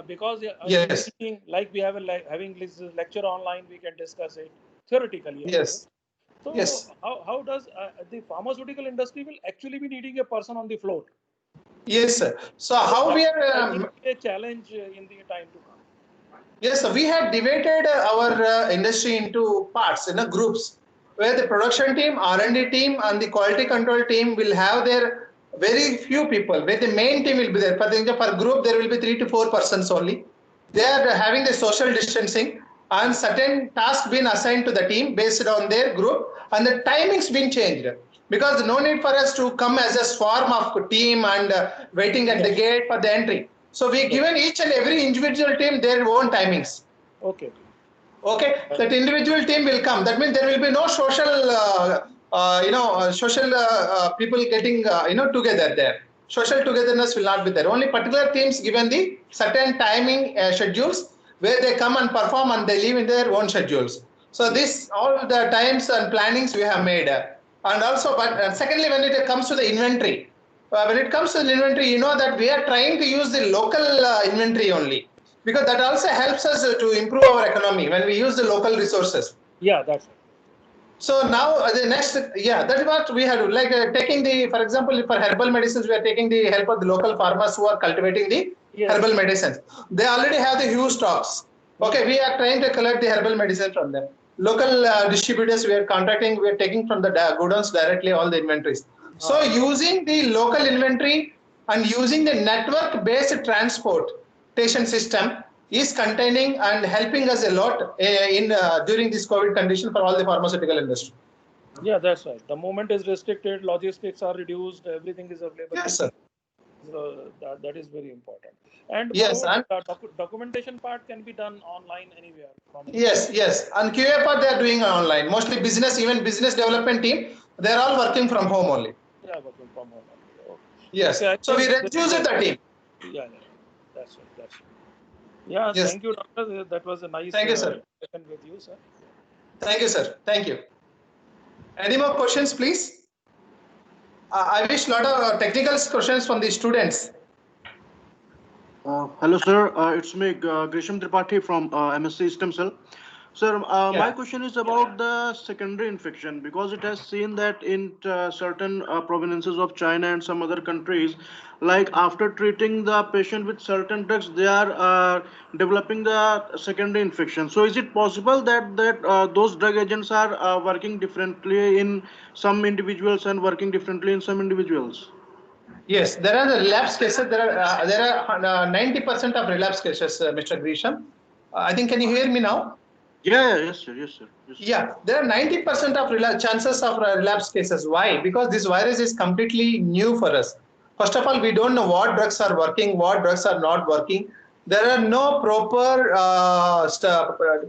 Because yes. teaching, like we have having this lecture online, we can discuss it theoretically. Yes. So yes. how does the pharmaceutical industry will actually be needing a person on the floor? Yes, sir. So how we are a challenge in the time to come. Yes, so we have divided our industry into parts, groups, where the production team, R&D team, and the quality control team will have their very few people, where the main team will be there. For group, there will be 3 to 4 persons only. They are having the social distancing, and certain tasks being assigned to the team based on their group, and the timings being changed. Because no need for us to come as a swarm of team and waiting at the gate for the entry. So we given each and every individual team their own timings. Okay. Okay. That individual team will come. That means there will be no social, people getting, together there. Social togetherness will not be there. Only particular teams given the certain timing schedules where they come and perform and they live in their own schedules. So this, all the times and plannings we have made. And also, but secondly, when it comes to the inventory, when it comes to the inventory, that we are trying to use the local inventory only, because that also helps us to improve our economy when we use the local resources. Yeah, that's it. So now the next, that is what we have, like taking the, for example, for herbal medicines, we are taking the help of the local farmers who are cultivating the herbal medicines. They already have the huge stocks. Okay, we are trying to collect the herbal medicine from them. Local distributors, we are contracting, we are taking from the godowns directly all the inventories. So using the local inventory and using the network-based transportation system is containing and helping us a lot during this COVID condition for all the pharmaceutical industry. Yeah, that's right. The movement is restricted, logistics are reduced, everything is available. Yes, sir. So that is very important. And yes, and documentation part can be done online anywhere. Yes. And QA part they are doing online. Mostly business, even business development team, they are all working from home only. Yeah, working from home only. Okay. Yes. Okay, so we reduce the team. Yeah, that's right. Yeah, yes. Thank you, doctor. That was a nice session with you, sir. Thank you, sir. Thank you. Any more questions, please? I wish a lot of technical questions from the students. Hello, sir. It's me, Grisham Tripathi from MSc Stem Cell. Sir, my question is about the secondary infection, because it has seen that in certain provinces of China and some other countries, like after treating the patient with certain drugs, they are developing the secondary infection. So is it possible that those drug agents are working differently in some individuals and working differently in some individuals? Yes, there are the relapse cases. There are 90% of relapse cases, Mr. Grisham. I think, can you hear me now? Yes, sir. Yeah, there are 90% of chances of relapse cases. Why? Because this virus is completely new for us. First of all, we don't know what drugs are working, what drugs are not working. There are no proper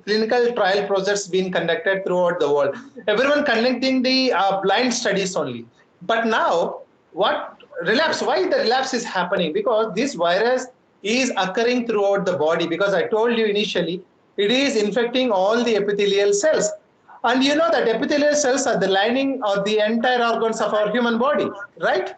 clinical trial process being conducted throughout the world. Everyone conducting the blind studies only. But now, why the relapse is happening? Because this virus is occurring throughout the body. Because I told you initially, it is infecting all the epithelial cells. And you know that epithelial cells are the lining of the entire organs of our human body, right?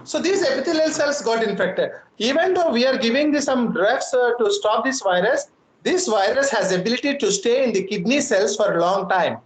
So these epithelial cells got infected. Even though we are giving some drugs to stop this virus has ability to stay in the kidney cells for a long time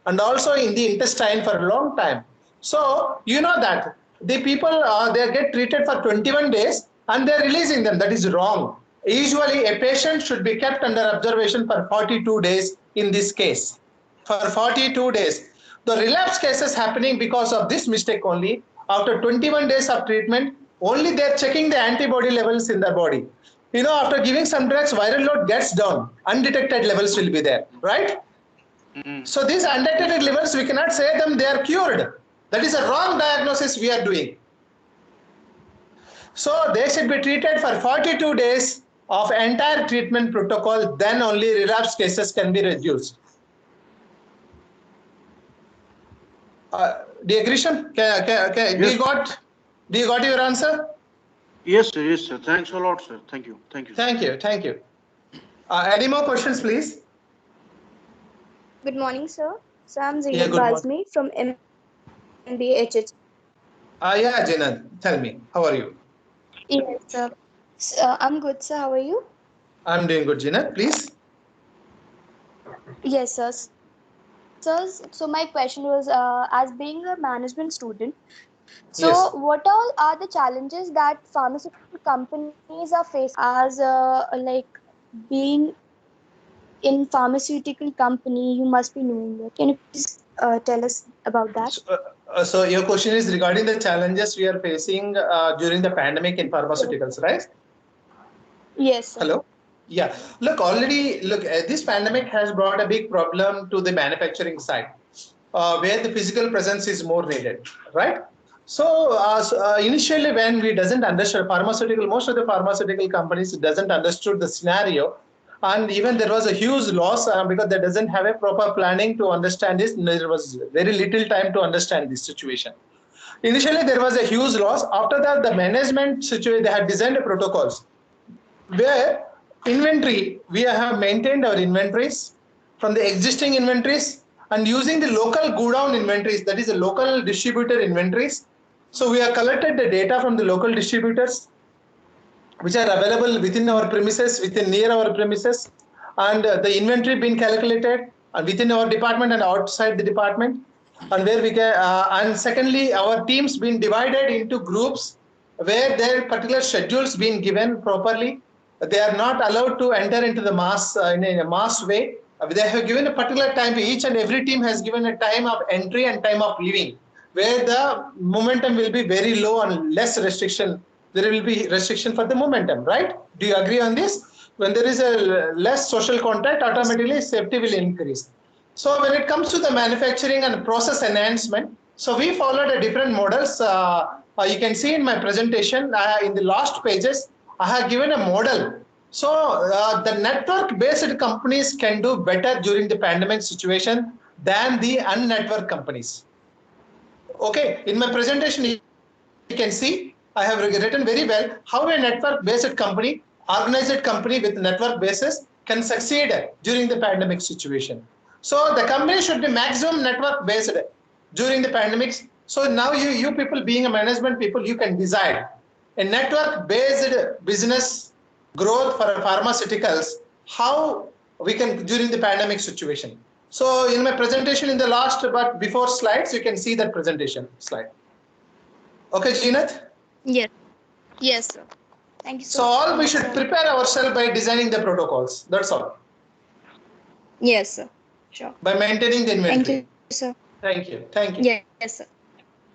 and also in the intestine for a long time. So you know that the people, they get treated for 21 days and they're releasing them. That is wrong. Usually a patient should be kept under observation for 42 days in this case. For 42 days. The relapse cases happening because of this mistake only. After 21 days of treatment, only they're checking the antibody levels in the body. after giving some drugs, viral load gets down. Undetected levels will be there, right? So these undetected levels, we cannot say them they are cured. That is a wrong diagnosis we are doing. So they should be treated for 42 days of entire treatment protocol. Then only relapse cases can be reduced. Do you agree, Grisham? Yes. Do you got your answer? Yes, sir. Yes, sir. Thanks a lot, sir. Thank you. Thank you. Thank you. Thank you. Any more questions, please? Good morning, sir. So I'm Zinat Bazmi from MBHH. Yeah, Jinat, tell me, how are you? Yes, sir. I'm good, sir. How are you? I'm doing good, Jinat. Please. Yes, sir. So my question was, as being a management student, so Yes. what all are the challenges that pharmaceutical companies are facing as like being in pharmaceutical company? You must be knowing that. Can you please tell us about that? So your question is regarding the challenges we are facing during the pandemic in pharmaceuticals, right? Yes, sir. Hello. Yeah. Look, this pandemic has brought a big problem to the manufacturing side, where the physical presence is more needed, right? So initially, when we doesn't understand most of the pharmaceutical companies doesn't understood the scenario, and even there was a huge loss because they doesn't have a proper planning to understand this. There was very little time to understand this situation. Initially, there was a huge loss. After that, the management situation, they had designed protocols where inventory, we have maintained our inventories from the existing inventories and using the local go down inventories, that is the local distributor inventories. So we have collected the data from the local distributors which are available within our premises, near our premises, and the inventory being calculated within our department and outside the department, and where we can. And secondly, our teams been divided into groups where their particular schedules being given properly. They are not allowed to enter into the mass in a mass way. They have given a particular time. Each and every team has given a time of entry and time of leaving, where the momentum will be very low and less restriction. There will be restriction for the momentum, right? Do you agree on this? When there is a less social contact, automatically safety will increase. So when it comes to the manufacturing and process enhancement, so we followed a different models. You can see in my presentation, in the last pages, I have given a model. So the network-based companies can do better during the pandemic situation than the unnetworked companies. Okay, in my presentation, you can see I have written very well how a network-based company, organized company with network basis can succeed during the pandemic situation. So the company should be maximum network-based during the pandemics. So now you people being a management people, you can decide a network-based business growth for pharmaceuticals, how we can during the pandemic situation. So in my presentation in the last, but before slides, you can see that presentation slide. Okay, Jeenath? Yes. Yes, sir. Thank you so much. So all we should prepare ourselves by designing the protocols. That's all. Yes, sir. Sure. By maintaining the inventory. Thank you, sir. Thank you. Thank you. Yes, sir.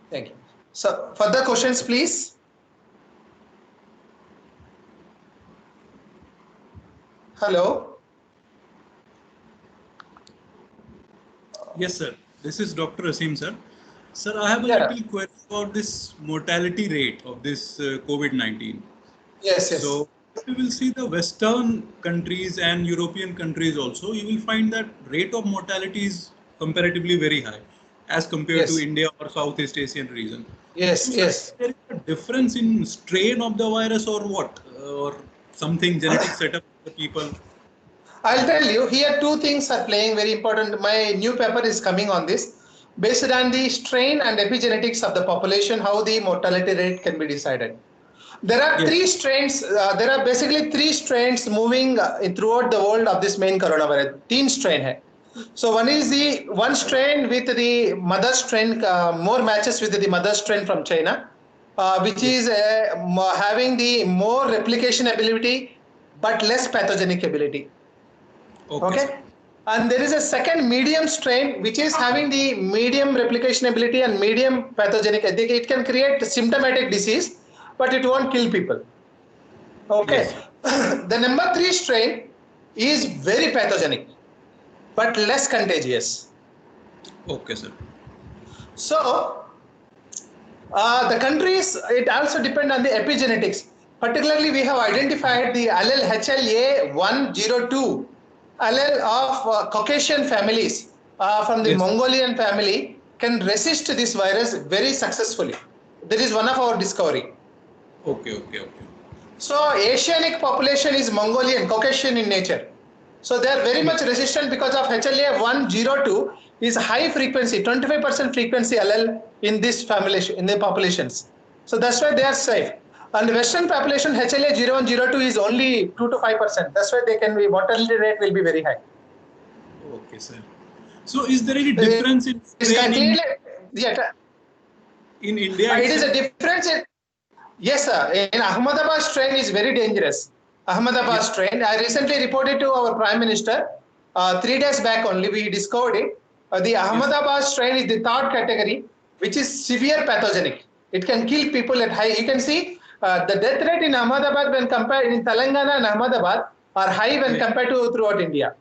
Thank you. So further questions, please. Hello. Yes, sir. This is Dr. Asim, sir. Sir, I have a little query about this mortality rate of this COVID-19. Yes, yes. So if you will see the Western countries and European countries also, you will find that rate of mortality is comparatively very high as compared to India or Southeast Asian region. Yes, so, yes. Sir, there is a difference in strain of the virus or what? Or something genetic setup of the people? I'll tell you, here two things are playing very important. My new paper is coming on this. Based on the strain and epigenetics of the population, how the mortality rate can be decided. There are three strains. There are basically three strains moving throughout the world of this main coronavirus. 3 strain hai. So one is the one strain with the mother strain, more matches with the mother strain from China, which is having the more replication ability, but less pathogenic ability. Okay. And there is a second medium strain which is having the medium replication ability and medium pathogenic. It can create symptomatic disease, but it won't kill people. Okay. Yes. The number 3 strain is very pathogenic, but less contagious. Okay, sir. So, the countries, it also depends on the epigenetics. Particularly, we have identified the allele HLA102, allele of Caucasian families from the Mongolian family can resist this virus very successfully. That is one of our discovery. Okay. So, Asianic population is Mongolian, Caucasian in nature. So, they are very much resistant because of HLA102 is high frequency, 25% frequency allele in this family, in the populations. So, that's why they are safe. And the Western population HLA0102 is only 2 to 5%. That's why they can be, mortality rate will be very high. Okay, sir. So, is there any difference in in India? It is a difference in, yes, sir. In Ahmedabad strain is very dangerous. Ahmedabad strain. I recently reported to our Prime Minister 3 days back only. We discovered it. The Ahmedabad strain is the 3rd category, which is severe pathogenic. It can kill people at high. You can see the death rate in Ahmedabad when compared in Telangana and Ahmedabad are high when compared to throughout India.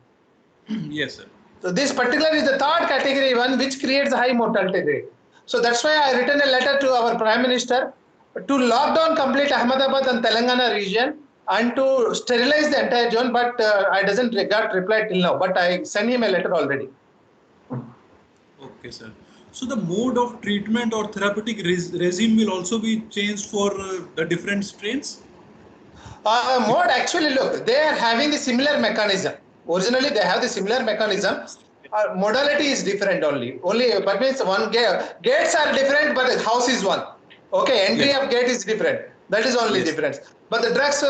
Yes, sir. So this particular is the 3rd category one, which creates a high mortality rate. So that's why I written a letter to our Prime Minister to lock down complete Ahmedabad and Telangana region and to sterilize the entire zone, but I doesn't got reply till now. But I sent him a letter already. Okay, sir. So the mode of treatment or therapeutic regime will also be changed for the different strains? Mode, actually, look, they are having the similar mechanism. Originally, they have the similar mechanism. Modality is different only. But means one gates are different, but the house is one. Okay, entry of gate is different. That is only difference. But the drugs,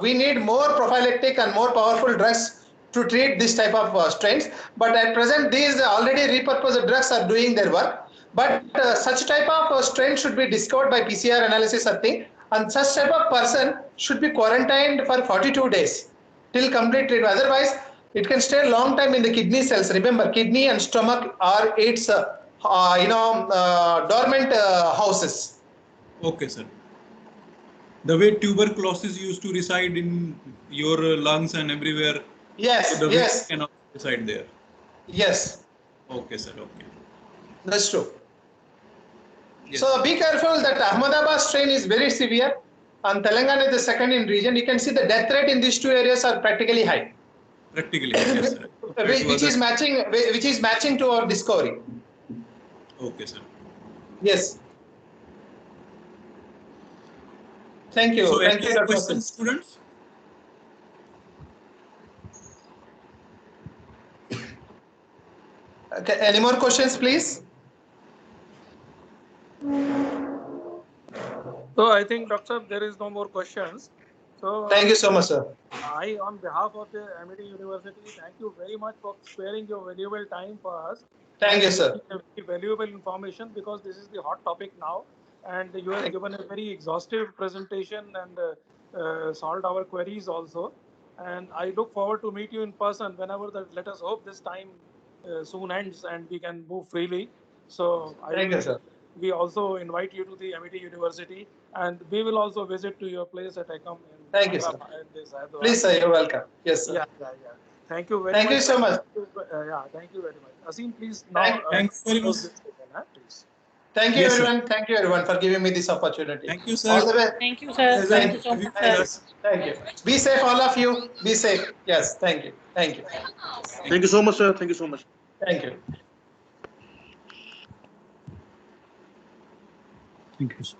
we need more prophylactic and more powerful drugs to treat this type of strains. But at present, these already repurposed drugs are doing their work. But such type of strain should be discovered by PCR analysis of thing. And such type of person should be quarantined for 42 days till complete treatment. Otherwise, it can stay a long time in the kidney cells. Remember, kidney and stomach are its dormant houses. Okay, sir. The way tuberculosis used to reside in your lungs and everywhere. Yes, so the yes. Cannot reside there. Yes. Okay, sir. Okay. That's true. Yes. So be careful that Ahmedabad strain is very severe and Telangana is the second in region. You can see the death rate in these two areas are practically high. Practically, yes, sir. which is matching to our discovery. Okay, sir. Yes. Thank you. So Thank you, Dr. questions, students? Okay, any more questions, please? So I think, Doctor, there is no more questions. So thank you so much, sir. I, on behalf of the Amity University, thank you very much for sparing your valuable time for us. Thank you, sir. Valuable information, because this is the hot topic now, and you have given a very exhaustive presentation and solved our queries also. And I look forward to meet you in person whenever let us hope this time soon ends and we can move freely. So thank you, sir. We also invite you to the Amity University, and we will also visit to your place at Ecom. Thank you, sir. Please, sir, you're welcome. Yes, sir. Yeah. Thank you very much. Thank you so much. Thank you very much. Asim, please now. Thanks very much. Please. Thank you, everyone. Sir. Thank you, everyone, for giving me this opportunity. Thank you, sir. All the best. Thank you, sir. Thank you so much, sir. Thank you. Be safe, all of you. Be safe. Yes, thank you. Thank you. Thank you so much, sir. Thank you so much. Thank you. Thank you, sir.